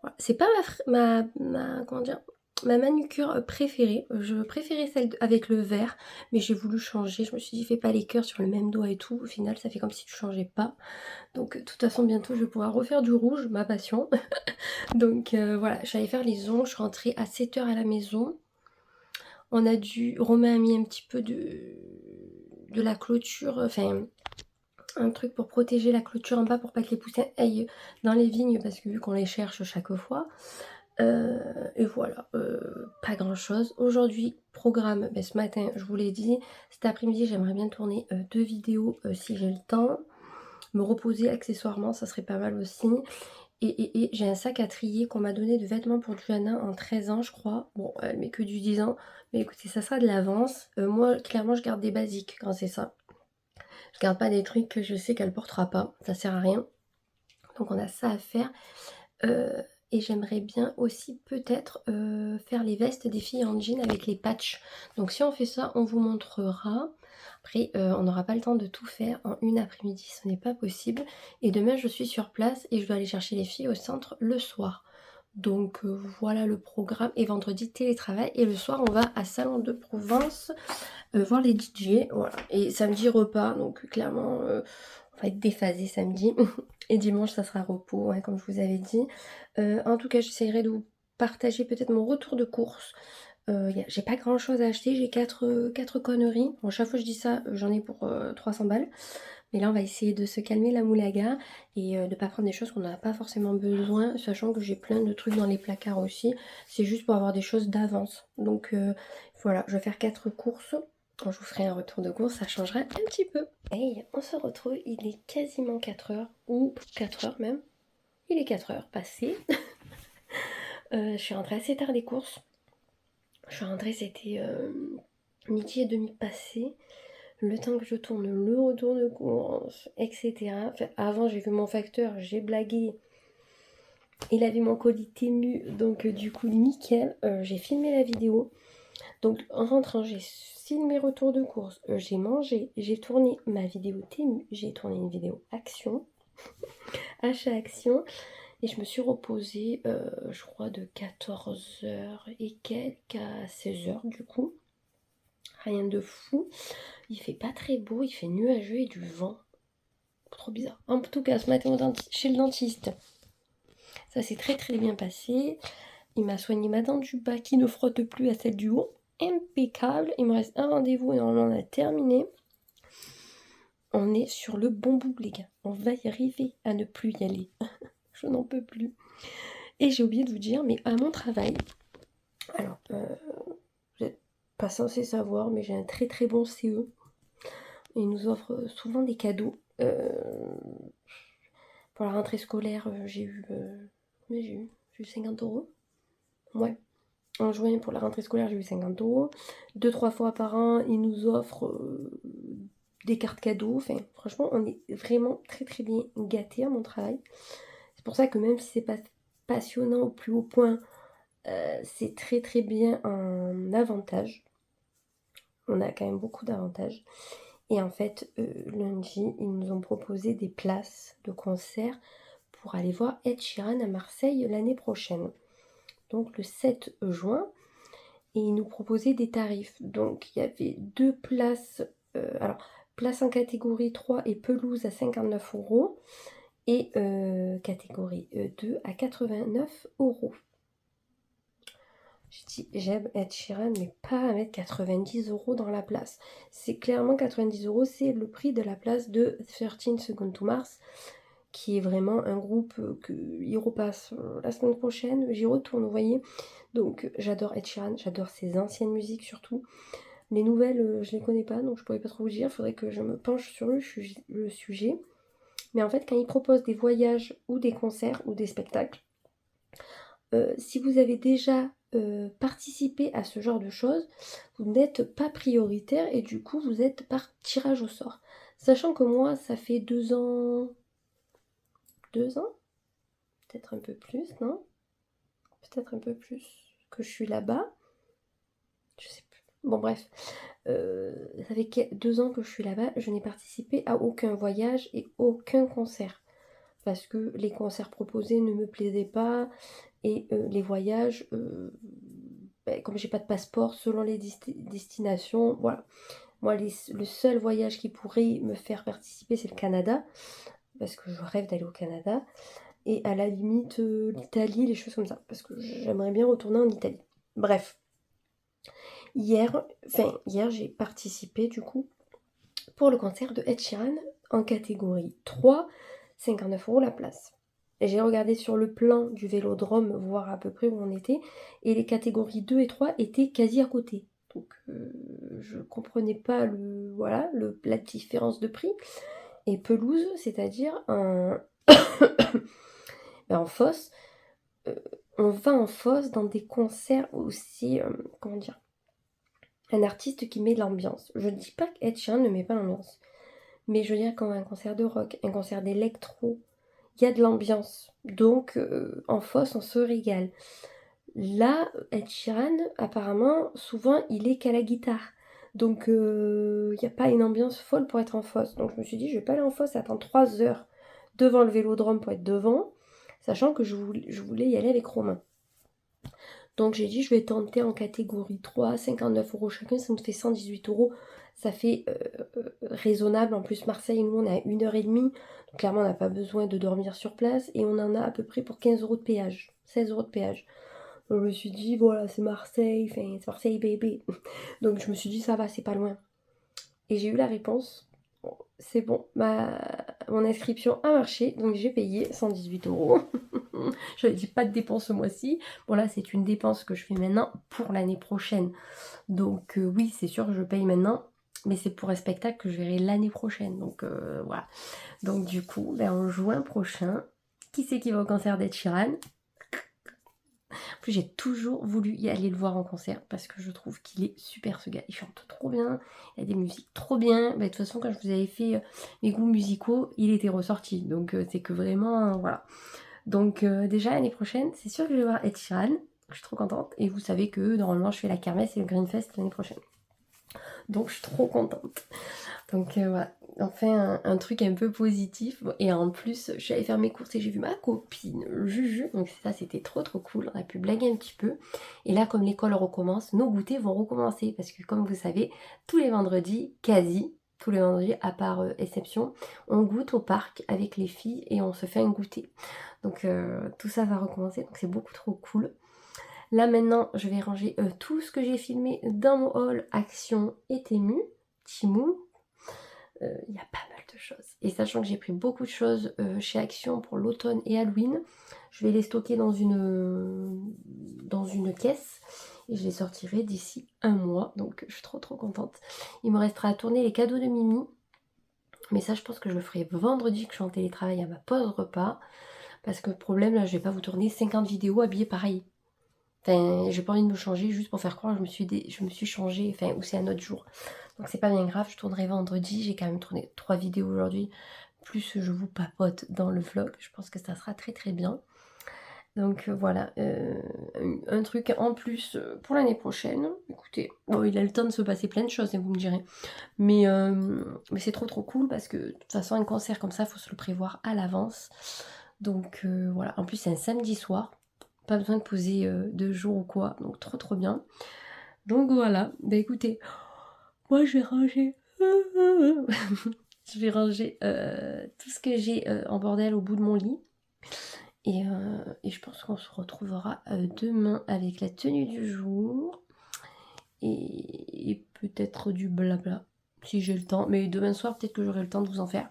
Voilà. C'est pas comment dire, ma manucure préférée. Je préférais celle avec le vert, mais j'ai voulu changer. Je me suis dit, fais pas les cœurs sur le même doigt et tout. Au final, ça fait comme si tu changeais pas. Donc, de toute façon, bientôt, je vais pouvoir refaire du rouge, ma passion. Donc, voilà, j'allais faire les ongles. Je suis rentrée à 7 h à la maison. Romain a mis un petit peu de la clôture, enfin un truc pour protéger la clôture en bas pour pas que les poussins aillent dans les vignes parce que vu qu'on les cherche chaque fois. Et voilà, pas grand chose. Aujourd'hui, programme, ce matin je vous l'ai dit, cet après-midi j'aimerais bien tourner 2 vidéos si j'ai le temps. Me reposer accessoirement, ça serait pas mal aussi. Et j'ai un sac à trier qu'on m'a donné de vêtements pour Johanna en 13 ans, je crois. Bon, elle met que du 10 ans. Mais écoutez, ça sera de l'avance. Moi, clairement, je garde des basiques quand c'est ça. Je garde pas des trucs que je sais qu'elle portera pas. Ça sert à rien. Donc, on a ça à faire. Et j'aimerais bien aussi peut-être faire les vestes des filles en jean avec les patchs. Donc si on fait ça, on vous montrera. Après, on n'aura pas le temps de tout faire en une après-midi, ce n'est pas possible. Et demain, je suis sur place et je dois aller chercher les filles au centre le soir. Donc voilà le programme. Et vendredi, télétravail. Et le soir, on va à Salon de Provence voir les DJ. Voilà. Et samedi, repas. Donc clairement, on va être déphasé samedi. Et dimanche, ça sera repos, hein, comme je vous avais dit. En tout cas, j'essaierai de vous partager peut-être mon retour de course. J'ai pas grand chose à acheter, j'ai 4 conneries. Bon, chaque fois que je dis ça, j'en ai pour 300 balles. Mais là, on va essayer de se calmer la moulaga et de pas prendre des choses qu'on n'a pas forcément besoin, sachant que j'ai plein de trucs dans les placards aussi. C'est juste pour avoir des choses d'avance. Donc voilà, je vais faire 4 courses. Quand je vous ferai un retour de course, ça changera un petit peu. Hey, on se retrouve, il est quasiment 4 heures, ou 4 heures même. Il est 4 heures passées. Je suis rentrée assez tard des courses. Je suis rentrée, c'était midi et demi passé. Le temps que je tourne le retour de course, etc. Enfin, avant, j'ai vu mon facteur, j'ai blagué. Il avait mon colis Temu, donc du coup, nickel. J'ai filmé la vidéo. Donc, en rentrant, j'ai filmé retour de course. J'ai mangé, j'ai tourné ma vidéo Temu. J'ai tourné une vidéo action, achat action. Et je me suis reposée, je crois, de 14h et quelques à 16h du coup. Rien de fou. Il fait pas très beau, il fait nuageux et du vent. Trop bizarre. En tout cas, ce matin chez le dentiste, ça s'est très très bien passé. Il m'a soigné ma dent du bas qui ne frotte plus à celle du haut. Impeccable. Il me reste un rendez-vous et normalement on a terminé. On est sur le bon bout, les gars. On va y arriver à ne plus y aller. Je n'en peux plus. Et j'ai oublié de vous dire, mais à mon travail, alors, vous n'êtes pas censé savoir, mais j'ai un très très bon CE. Il nous offre souvent des cadeaux. Pour la rentrée scolaire, j'ai eu 50 euros. Ouais. En juin, pour la rentrée scolaire, j'ai eu 50 euros. 2-3 fois par an, il nous offre des cartes cadeaux. Enfin, franchement, on est vraiment très très bien gâtés à mon travail. C'est pour ça que même si c'est pas passionnant au plus haut point, c'est très très bien un avantage. On a quand même beaucoup d'avantages. Et en fait, lundi, ils nous ont proposé des places de concert pour aller voir Ed Sheeran à Marseille l'année prochaine. Donc le 7 juin. Et ils nous proposaient des tarifs. Donc il y avait 2 places, place en catégorie 3 et pelouse à 59 euros. Et catégorie 2 à 89 euros. Je dis, j'aime Ed Sheeran, mais pas à mettre 90 euros dans la place. C'est clairement 90 euros, c'est le prix de la place de 13 Seconds to Mars, qui est vraiment un groupe qui repasse la semaine prochaine. J'y retourne, vous voyez. Donc j'adore Ed Sheeran, j'adore ses anciennes musiques surtout. Les nouvelles, je les connais pas, donc je pourrais pas trop vous dire. Il faudrait que je me penche sur le sujet. Mais en fait, quand il propose des voyages ou des concerts ou des spectacles, si vous avez déjà participé à ce genre de choses, vous n'êtes pas prioritaire et du coup vous êtes par tirage au sort. Sachant que moi, ça fait 2 ans... 2 ans? Peut-être un peu plus, non? Peut-être un peu plus que je suis là-bas. Je sais plus. Bon bref, ça fait 2 ans que je suis là-bas, je n'ai participé à aucun voyage et aucun concert. Parce que les concerts proposés ne me plaisaient pas et les voyages, comme j'ai pas de passeport selon les destinations, voilà. Moi, le seul voyage qui pourrait me faire participer, c'est le Canada, parce que je rêve d'aller au Canada, et à la limite l'Italie, les choses comme ça, parce que j'aimerais bien retourner en Italie. Bref, hier j'ai participé du coup pour le concert de Ed Sheeran en catégorie 3, 59 euros la place. Et j'ai regardé sur le plan du Vélodrome, voir à peu près où on était, et les catégories 2 et 3 étaient quasi à côté. Donc je comprenais pas la différence de prix. Et pelouse, c'est-à-dire Mais en Fosse, on va en Fosse dans des concerts aussi, comment dire, un artiste qui met de l'ambiance. Je ne dis pas qu'Ed Sheeran ne met pas l'ambiance, mais je veux dire quand un concert de rock, un concert d'électro, il y a de l'ambiance. Donc en Fosse, on se régale. Là, Ed Sheeran, apparemment, souvent, il est qu'à la guitare. Donc, il n'y a pas une ambiance folle pour être en Fosse. Donc, je me suis dit, je vais pas aller en Fosse, attendre 3 heures devant le Vélodrome pour être devant, sachant que je voulais y aller avec Romain. Donc, j'ai dit, je vais tenter en catégorie 3, 59 € chacun, ça me fait 118 €. Ça fait raisonnable. En plus, Marseille, nous, on est à 1h30. Donc, clairement, on n'a pas besoin de dormir sur place. Et on en a à peu près pour 15 € de péage, 16 € de péage. Donc je me suis dit, voilà, c'est Marseille, enfin, c'est Marseille, bébé. Donc je me suis dit, ça va, c'est pas loin. Et j'ai eu la réponse. Bon, c'est bon, mon inscription a marché, donc j'ai payé 118 €. Je n'ai pas de dépense ce mois-ci. Bon, là, c'est une dépense que je fais maintenant pour l'année prochaine. Donc oui, c'est sûr que je paye maintenant, mais c'est pour un spectacle que je verrai l'année prochaine. Donc voilà. Donc du coup, en juin prochain, qui c'est qui va au concert d'Ed Sheeran? En plus, j'ai toujours voulu y aller le voir en concert parce que je trouve qu'il est super, ce gars. Il chante trop bien, il a des musiques trop bien. De toute façon, quand je vous avais fait mes goûts musicaux, il était ressorti. Donc c'est que vraiment, voilà. Donc déjà l'année prochaine, c'est sûr que je vais voir Ed Sheeran. Je suis trop contente. Et vous savez que normalement, je fais la kermesse et le Greenfest l'année prochaine. Donc je suis trop contente. Donc voilà, enfin un truc un peu positif. Et en plus, je suis allée faire mes courses et j'ai vu ma copine Juju. Donc ça, c'était trop cool. On a pu blaguer un petit peu. Et là, comme l'école recommence, nos goûters vont recommencer. Parce que comme vous savez, tous les vendredis, quasi tous les vendredis, à part exception, on goûte au parc avec les filles et on se fait un goûter. Donc tout ça va recommencer. Donc c'est beaucoup trop cool. Là maintenant, je vais ranger tout ce que j'ai filmé dans mon haul Action et Temu. Il y a pas mal de choses. Et sachant que j'ai pris beaucoup de choses chez Action pour l'automne et Halloween, je vais les stocker dans une caisse et je les sortirai d'ici un mois. Donc je suis trop contente. Il me restera à tourner les cadeaux de Mimi. Mais ça, je pense que je le ferai vendredi que je suis en télétravail à ma pause repas. Parce que le problème, là, je vais pas vous tourner 50 vidéos habillées pareil. Enfin, j'ai pas envie de me changer juste pour faire croire que je me suis changée, enfin, ou c'est un autre jour. Donc c'est pas bien grave, je tournerai vendredi. J'ai quand même tourné 3 vidéos aujourd'hui. Plus je vous papote dans le vlog. Je pense que ça sera très bien. Donc voilà, un truc en plus pour l'année prochaine. Écoutez, bon, il a le temps de se passer plein de choses, vous me direz. Mais c'est trop cool parce que de toute façon, un concert comme ça, il faut se le prévoir à l'avance. Donc voilà, en plus c'est un samedi soir. Pas besoin de poser 2 jours ou quoi. Donc trop bien. Donc voilà. Écoutez, moi je vais ranger. Je vais ranger tout ce que j'ai en bordel au bout de mon lit. Et je pense qu'on se retrouvera demain avec la tenue du jour. Et peut-être du blabla. Si j'ai le temps. Mais demain soir, peut-être que j'aurai le temps de vous en faire.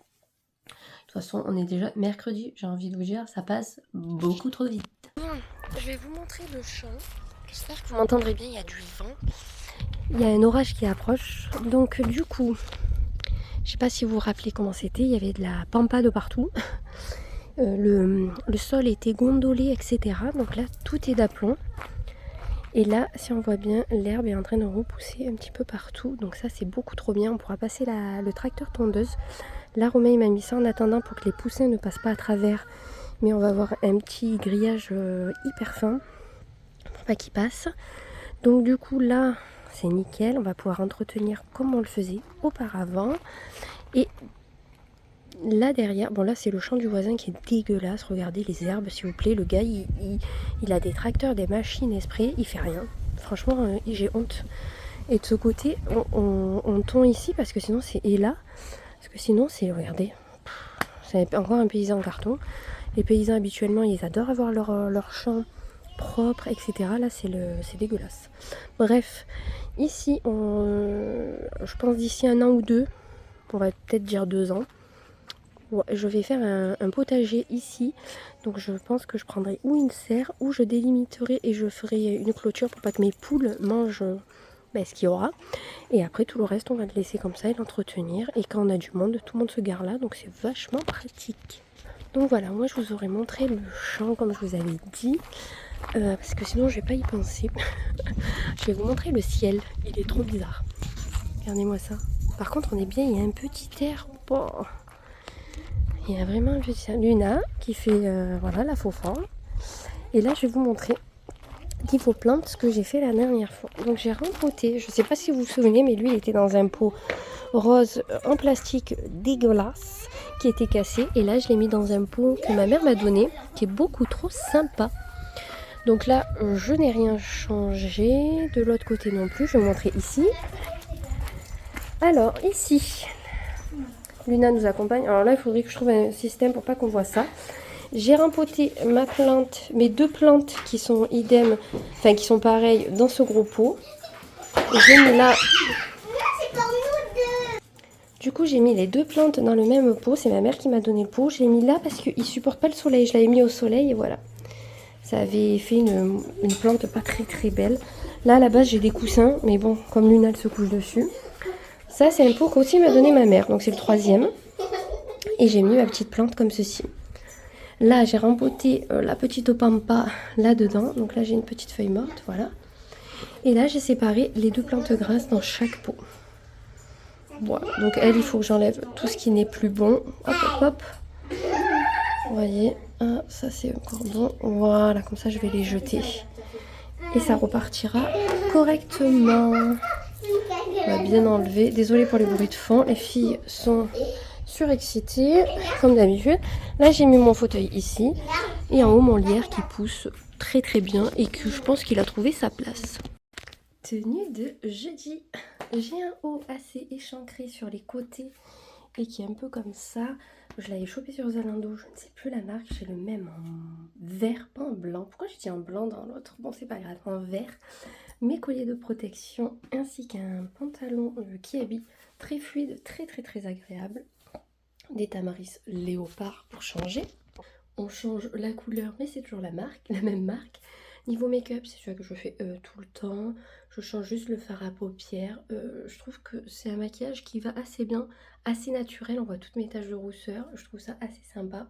De toute façon, on est déjà mercredi. J'ai envie de vous dire, ça passe beaucoup trop vite. Je vais vous montrer le champ. J'espère que vous m'entendrez bien, il y a du vent. Il y a un orage qui approche. Donc du coup, je sais pas si vous vous rappelez comment c'était. Il y avait de la pampa de partout. Le sol était gondolé, etc. Donc là, tout est d'aplomb. Et là, si on voit bien, l'herbe est en train de repousser un petit peu partout. Donc ça, c'est beaucoup trop bien. On pourra passer le tracteur tondeuse. Là, Romain, il m'a mis ça en attendant pour que les poussins ne passent pas à travers. Mais on va avoir un petit grillage hyper fin pour pas qu'il passe. Donc du coup là c'est nickel, on va pouvoir entretenir comme on le faisait auparavant. Et là derrière, bon là c'est le champ du voisin qui est dégueulasse, regardez les herbes s'il vous plaît. Le gars il a des tracteurs, des machines spray, il fait rien. Franchement j'ai honte. Et de ce côté on tond ici parce que sinon c'est... Et là, parce que sinon c'est... Regardez, c'est encore un paysan en carton. Les paysans habituellement ils adorent avoir leur champ propre, etc. Là c'est dégueulasse. Bref, ici je pense d'ici 1 an ou 2, on va peut-être dire 2 ans, je vais faire un potager ici. Donc je pense que je prendrai ou une serre ou je délimiterai et je ferai une clôture pour pas que mes poules mangent ce qu'il y aura. Et après tout le reste on va le laisser comme ça et l'entretenir. Et quand on a du monde, tout le monde se gare là, donc c'est vachement pratique. Donc voilà, moi je vous aurais montré le champ comme je vous avais dit. Parce que sinon je vais pas y penser. Je vais vous montrer le ciel. Il est trop bizarre. Regardez-moi ça. Par contre on est bien, il y a un petit air. Bon. Il y a vraiment un petit air. Luna qui fait voilà, la faux forme. Et là je vais vous montrer niveau plantes ce que j'ai fait la dernière fois. Donc j'ai rempoté, je sais pas si vous vous souvenez, mais lui il était dans un pot rose en plastique dégueulasse qui était cassé. Et là je l'ai mis dans un pot que ma mère m'a donné, qui est beaucoup trop sympa. Donc là, je n'ai rien changé. De l'autre côté non plus. Je vais vous montrer ici. Alors, ici, Luna nous accompagne. Alors là, il faudrait que je trouve un système pour pas qu'on voit ça. J'ai rempoté ma plante, mes deux plantes qui sont idem, enfin qui sont pareilles dans ce gros pot. J'ai mis là... Du coup, j'ai mis les deux plantes dans le même pot. C'est ma mère qui m'a donné le pot. Je l'ai mis là parce qu'il ne supporte pas le soleil. Je l'avais mis au soleil et voilà. Ça avait fait une plante pas très belle. Là, à la base, j'ai des coussins. Mais bon, comme Luna, elle se couche dessus. Ça, c'est un pot qu'aussi m'a donné ma mère. Donc, c'est le 3e. Et j'ai mis ma petite plante comme ceci. Là, j'ai rempoté la petite pampa là-dedans. Donc là, j'ai une petite feuille morte. Voilà. Et là, j'ai séparé les deux plantes grasses dans chaque pot. Voilà. Donc, elle, il faut que j'enlève tout ce qui n'est plus bon. Hop, hop, hop. Vous voyez. Ah, ça c'est encore bon. Voilà, comme ça je vais les jeter. Et ça repartira correctement. On va bien enlever. Désolée pour les bruits de fond. Les filles sont surexcitées, comme d'habitude. Là, j'ai mis mon fauteuil ici. Et en haut, mon lierre qui pousse très bien. Et que je pense qu'il a trouvé sa place. Tenue de jeudi. J'ai un haut assez échancré sur les côtés. Et qui est un peu comme ça. Je l'avais chopé sur Zalando, je ne sais plus la marque, j'ai le même en vert, pas en blanc. Pourquoi je dis en blanc dans l'autre? Bon, c'est pas grave, en vert. Mes colliers de protection ainsi qu'un pantalon qui habille très fluide, très agréable. Des tamaris léopard pour changer. On change la couleur, mais c'est toujours la marque, la même marque. Niveau make-up, c'est celui que je fais tout le temps. Je change juste le fard à paupières. Je trouve que c'est un maquillage qui va assez bien, assez naturel. On voit toutes mes taches de rousseur. Je trouve ça assez sympa.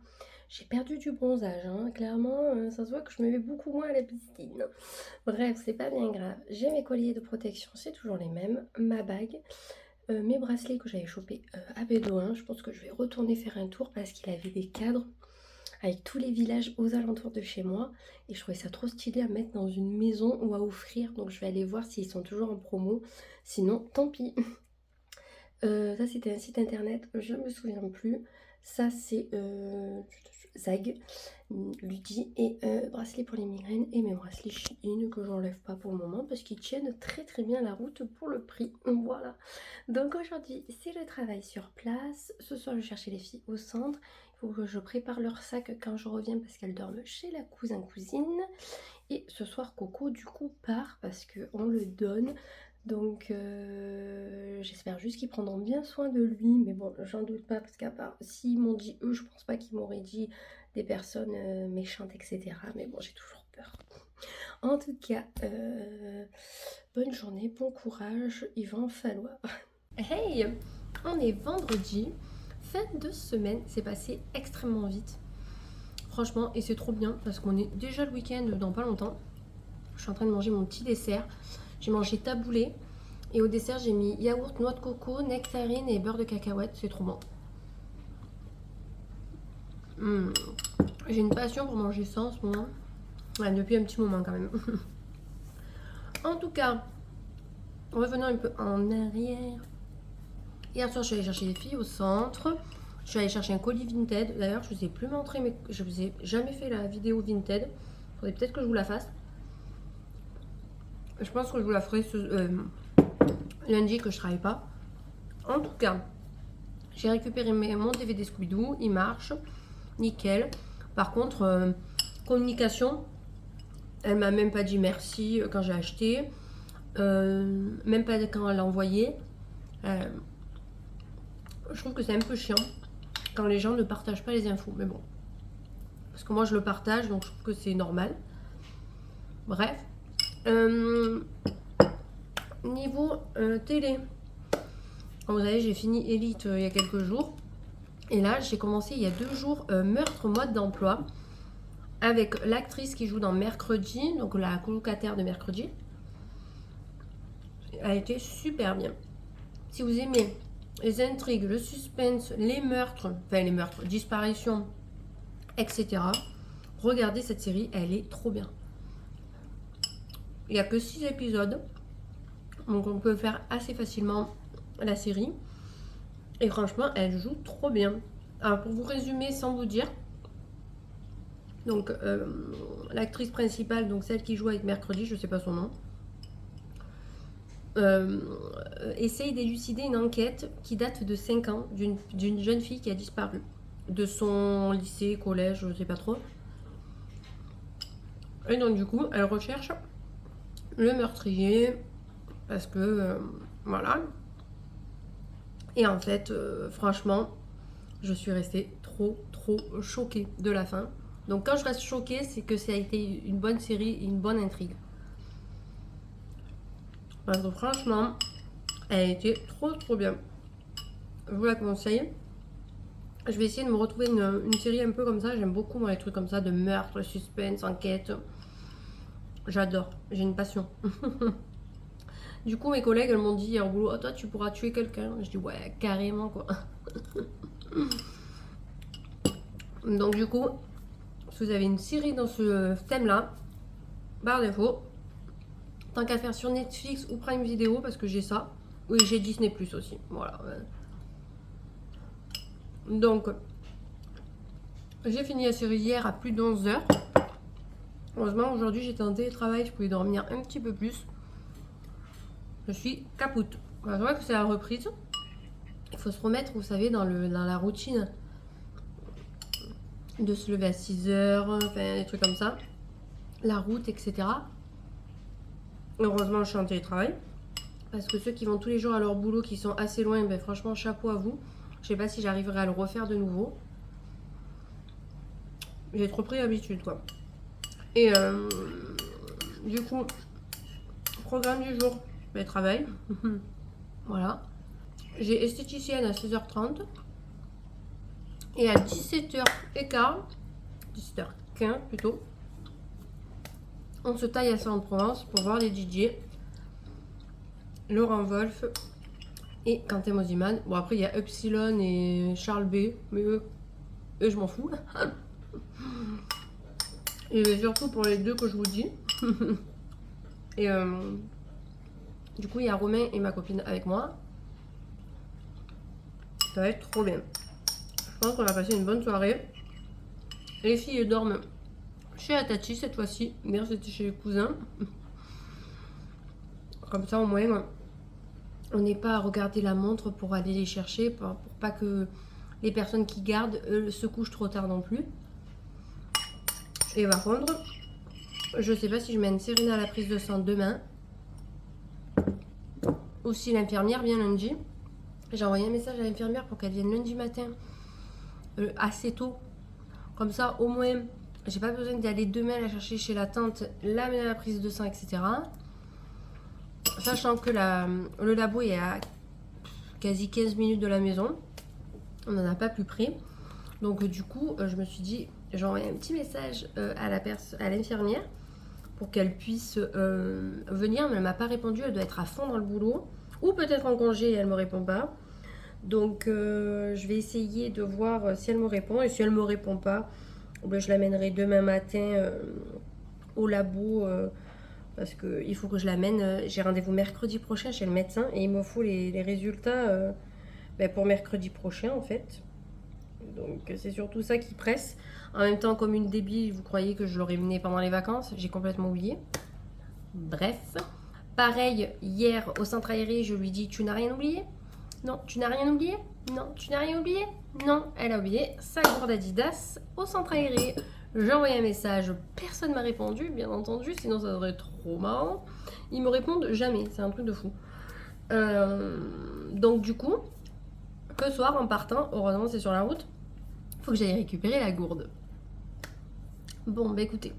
J'ai perdu du bronzage, hein. Clairement, ça se voit que je me mets beaucoup moins à la piscine. Bref, c'est pas bien grave. J'ai mes colliers de protection, c'est toujours les mêmes. Ma bague. Mes bracelets que j'avais chopés à Bédouin. Je pense que je vais retourner faire un tour parce qu'il avait des cadres avec tous les villages aux alentours de chez moi. Et je trouvais ça trop stylé à mettre dans une maison ou à offrir. Donc je vais aller voir s'ils sont toujours en promo. Sinon, tant pis. Ça, c'était un site internet, je ne me souviens plus. Ça, c'est Zag, Ludi et bracelet pour les migraines. Et mes bracelets Shein que j'enlève pas pour le moment parce qu'ils tiennent très bien la route pour le prix. Voilà. Donc aujourd'hui, c'est le travail sur place. Ce soir, je vais chercher les filles au centre. Il faut que je prépare leur sac quand je reviens parce qu'elles dorment chez la cousine. Et ce soir, Coco, du coup, part parce qu'on le donne. Donc j'espère juste qu'ils prendront bien soin de lui. Mais bon, j'en doute pas parce qu'à part, s'ils m'ont dit eux, je pense pas qu'ils m'auraient dit des personnes méchantes, etc. Mais bon, j'ai toujours peur. En tout cas, bonne journée, bon courage, il va en falloir. Hey, on est vendredi, fin de semaine, c'est passé extrêmement vite. Franchement, et c'est trop bien parce qu'on est déjà le week-end dans pas longtemps. Je suis en train de manger mon petit dessert. J'ai mangé taboulé et au dessert j'ai mis yaourt, noix de coco, nectarine et beurre de cacahuète. C'est trop bon. J'ai une passion pour manger ça en ce moment. Ouais, depuis un petit moment quand même. En tout cas, revenons un peu en arrière. Hier soir, je suis allée chercher les filles au centre. Je suis allée chercher un colis Vinted. D'ailleurs, je vous ai plus montré, mais je vous ai jamais fait la vidéo Vinted. Il faudrait peut-être que je vous la fasse. Je pense que je vous la ferai lundi que je travaille pas. En tout cas, j'ai récupéré mon DVD Scooby-Doo. Il marche. Nickel. Par contre, communication, elle m'a même pas dit merci quand j'ai acheté. Même pas quand elle l'a envoyé. Je trouve que c'est un peu chiant quand les gens ne partagent pas les infos. Mais bon. Parce que moi je le partage, donc je trouve que c'est normal. Bref. Niveau télé. Comme vous savez, j'ai fini Elite il y a quelques jours. Et là, j'ai commencé il y a 2 jours Meurtre mode d'emploi avec l'actrice qui joue dans Mercredi, donc la colocataire de Mercredi. Elle a été super bien. Si vous aimez les intrigues, le suspense, les meurtres, disparitions, etc., regardez cette série, elle est trop bien. Il n'y a que 6 épisodes, donc on peut faire assez facilement la série. Et franchement, elle joue trop bien. Alors pour vous résumer, sans vous dire, donc l'actrice principale, donc celle qui joue avec Mercredi, je sais pas son nom, essaye d'élucider une enquête qui date de 5 ans d'une jeune fille qui a disparu de son lycée, collège, je sais pas trop. Et donc du coup, elle recherche le meurtrier parce que voilà. Et en fait, franchement, je suis restée trop choquée de la fin. Donc quand je reste choquée, c'est que ça a été une bonne série, une bonne intrigue. Parce que franchement, elle a été trop bien. Je vous la conseille. Je vais essayer de me retrouver une série un peu comme ça. J'aime beaucoup moi les trucs comme ça de meurtre, suspense, enquête. J'adore, j'ai une passion. Du coup, mes collègues, elles m'ont dit hier au boulot, oh, toi, tu pourras tuer quelqu'un. Je dis, ouais, carrément, quoi. Donc, du coup, si vous avez une série dans ce thème-là, par défaut, tant qu'à faire sur Netflix ou Prime Video, parce que j'ai ça. Oui, j'ai Disney Plus aussi. Voilà. Donc, j'ai fini la série hier à plus d'11 heures. Heureusement, aujourd'hui, j'étais en télétravail, je pouvais dormir un petit peu plus. Je suis capoute. C'est vrai que c'est la reprise. Il faut se remettre, vous savez, dans la routine de se lever à 6 heures, enfin des trucs comme ça. La route, etc. Heureusement, je suis en télétravail. Parce que ceux qui vont tous les jours à leur boulot, qui sont assez loin, ben franchement, chapeau à vous. Je sais pas si j'arriverai à le refaire de nouveau. J'ai trop pris l'habitude, quoi. Et du coup, programme du jour, ben, travail. Voilà. J'ai esthéticienne à 16h30. Et à 17h15, 17h15 plutôt, on se taille à Salon-de-Provence pour voir les DJ. Laurent Wolf et Quentin Mosiman. Bon, après, il y a Epsilon et Charles B. Mais eux je m'en fous. Et surtout pour les deux que je vous dis. Et du coup, il y a Romain et ma copine avec moi. Ça va être trop bien. Je pense qu'on va passer une bonne soirée. Les filles dorment chez la Tati cette fois-ci. D'ailleurs, c'était chez les cousins. Comme ça, au moins, on n'est pas à regarder la montre pour aller les chercher. Pour pas que les personnes qui gardent se couchent trop tard non plus. Et par contre, je sais pas si je mène Serena à la prise de sang demain. Ou si l'infirmière vient lundi. J'ai envoyé un message à l'infirmière pour qu'elle vienne lundi matin. Assez tôt. Comme ça, au moins, j'ai pas besoin d'aller demain la chercher chez la tante, l'amener à la prise de sang, etc. Sachant que le labo est à quasi 15 minutes de la maison. On n'en a pas plus près. Donc du coup, je me suis dit, j'ai envoyé un petit message à l'infirmière pour qu'elle puisse venir. Mais elle m'a pas répondu, elle doit être à fond dans le boulot. Ou peut-être en congé et elle me répond pas. Donc je vais essayer de voir si elle me répond. Et si elle me répond pas, ben, je l'amènerai demain matin au labo. Parce qu'il faut que je l'amène. J'ai rendez-vous mercredi prochain chez le médecin. Et il me faut les résultats ben, pour mercredi prochain en fait. Donc c'est surtout ça qui presse. En même temps, comme une débile, vous croyez que je l'aurais mené pendant les vacances. J'ai complètement oublié. Bref. Pareil, hier au centre aéré, je lui dis, tu n'as rien oublié ? Non, tu n'as rien oublié ? Non, tu n'as rien oublié ? Non, elle a oublié sa gourde Adidas au centre aéré. J'ai envoyé un message, personne ne m'a répondu, bien entendu, sinon ça serait trop marrant. Ils me répondent jamais, c'est un truc de fou. Donc du coup, ce soir en partant, heureusement c'est sur la route, il faut que j'aille récupérer la gourde. Bon, bah écoutez,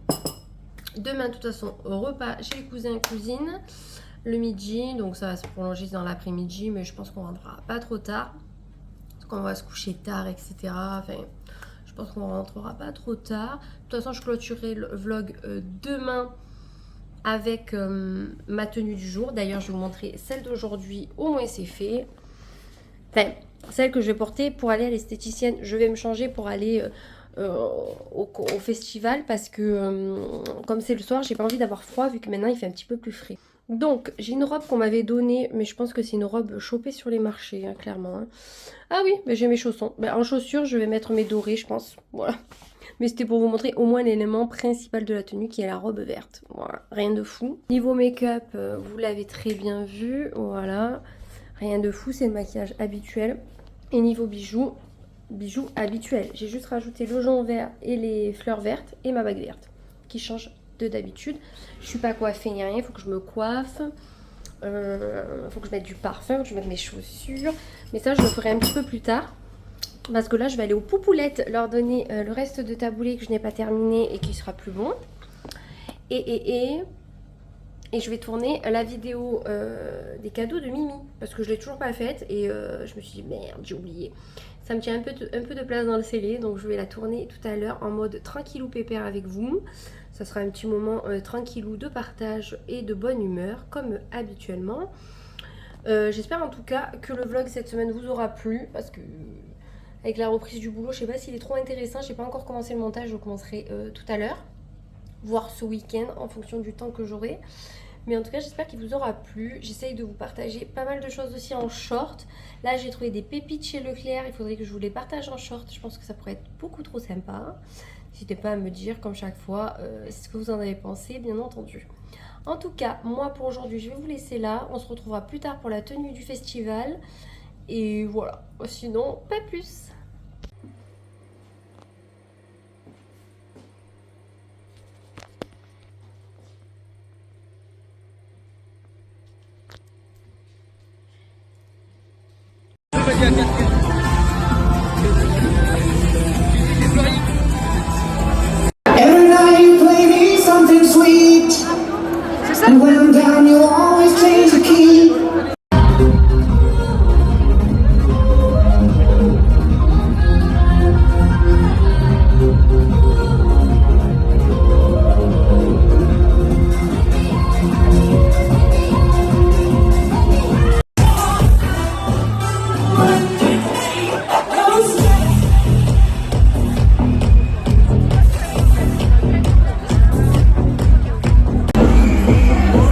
demain de toute façon, repas chez les cousins et cousines. Le midi, donc ça va se prolonger dans l'après-midi, mais je pense qu'on rentrera pas trop tard. Parce qu'on va se coucher tard, etc. Enfin, je pense qu'on rentrera pas trop tard. De toute façon, je clôturerai le vlog demain avec ma tenue du jour. D'ailleurs, je vais vous montrer celle d'aujourd'hui. Au moins, c'est fait. Enfin, celle que je vais porter pour aller à l'esthéticienne. Je vais me changer pour aller au festival parce que comme c'est le soir, j'ai pas envie d'avoir froid vu que maintenant il fait un petit peu plus frais. Donc, j'ai une robe qu'on m'avait donnée, mais je pense que c'est une robe chopée sur les marchés, hein, clairement. Hein. Ah oui, bah, j'ai mes chaussons. Bah, en chaussures, je vais mettre mes dorés, je pense. Voilà. Mais c'était pour vous montrer au moins l'élément principal de la tenue qui est la robe verte. Voilà, rien de fou. Niveau make-up, vous l'avez très bien vu. Voilà, rien de fou, c'est le maquillage habituel. Et niveau bijoux, bijoux habituels. J'ai juste rajouté le jonc vert et les fleurs vertes et ma bague verte qui change de d'habitude. Je suis pas coiffée ni rien, il faut que je me coiffe. Faut que je mette du parfum, que je mette mes chaussures. Mais ça, je le ferai un petit peu plus tard. Parce que là, je vais aller aux poupoulettes leur donner le reste de taboulé que je n'ai pas terminé et qui sera plus bon. Et je vais tourner la vidéo des cadeaux de Mimi. Parce que je ne l'ai toujours pas faite. Et je me suis dit, merde, j'ai oublié. Ça me tient un peu de place dans le scellé. Donc je vais la tourner tout à l'heure en mode tranquillou pépère avec vous. Ça sera un petit moment tranquillou de partage et de bonne humeur, comme habituellement. J'espère en tout cas que le vlog cette semaine vous aura plu. Parce que avec la reprise du boulot, je sais pas s'il est trop intéressant. J'ai pas encore commencé le montage, je commencerai tout à l'heure. Voire ce week-end en fonction du temps que j'aurai. Mais en tout cas, j'espère qu'il vous aura plu. J'essaye de vous partager pas mal de choses aussi en short. Là, j'ai trouvé des pépites chez Leclerc. Il faudrait que je vous les partage en short. Je pense que ça pourrait être beaucoup trop sympa. N'hésitez pas à me dire, comme chaque fois, ce que vous en avez pensé, bien entendu. En tout cas, moi pour aujourd'hui, je vais vous laisser là. On se retrouvera plus tard pour la tenue du festival. Et voilà. Sinon, pas plus. Every night you play me something sweet, and when I'm down you always change the key.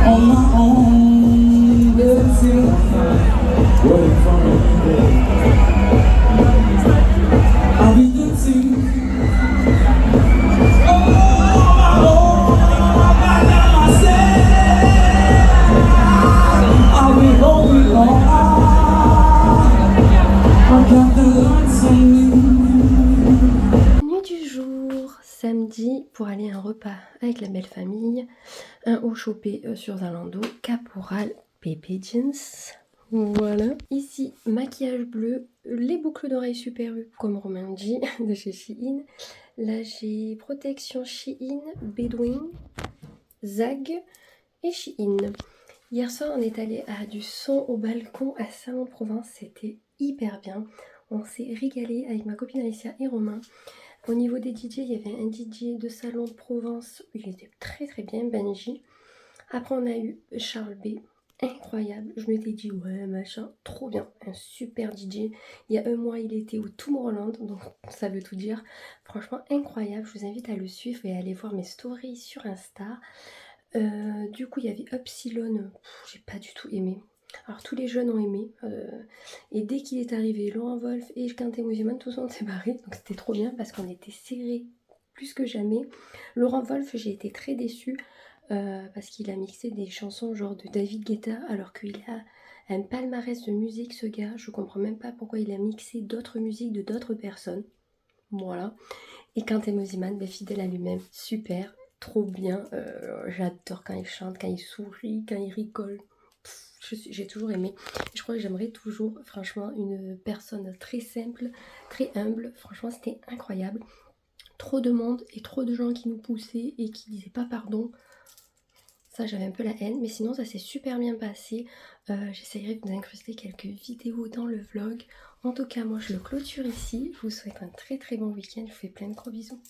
On my own, dancing, waiting for me. I'll be dancing. Oh, by myself. I'll be holding on. I got the lights on me. Nuit du jour, samedi, pour aller à un repas avec la belle famille. Un haut chopé sur Zalando, Caporal Pepe Jeans. Voilà. Ici, maquillage bleu, les boucles d'oreilles Super U, comme Romain dit, de chez Shein. Là, j'ai protection Shein, Bedouin, Zag et Shein. Hier soir, on est allé à du son au balcon à Salon-Provence. C'était hyper bien. On s'est régalé avec ma copine Alicia et Romain. Au niveau des DJ, il y avait un DJ de Salon de Provence. Il était très très bien, Benji. Après, on a eu Charles B. Incroyable. Je m'étais dit, ouais, machin, trop bien. Un super DJ. Il y a un mois, il était au Tomorrowland, donc ça veut tout dire. Franchement, incroyable. Je vous invite à le suivre et à aller voir mes stories sur Insta. Du coup, il y avait Upsilon. J'ai pas du tout aimé. Alors, tous les jeunes ont aimé. Et dès qu'il est arrivé, Laurent Wolf et Quentin Museman, tous ont s'est barrés. Donc, c'était trop bien parce qu'on était serrés plus que jamais. Laurent Wolf, j'ai été très déçue. Parce qu'il a mixé des chansons genre de David Guetta alors qu'il a un palmarès de musique ce gars, je comprends même pas pourquoi il a mixé d'autres musiques de d'autres personnes, voilà. Et Quentin Mosiman, fidèle à lui-même, super, trop bien, j'adore quand il chante, quand il sourit, quand il rigole, j'ai toujours aimé. Je crois que j'aimerais toujours, franchement, une personne très simple, très humble, franchement c'était incroyable. Trop de monde et trop de gens qui nous poussaient et qui disaient pas pardon. Ça, j'avais un peu la haine, mais sinon ça s'est super bien passé. J'essayerai de vous incruster quelques vidéos dans le vlog. En tout cas, moi je le clôture ici. Je vous souhaite un très très bon week-end. Je vous fais plein de gros bisous.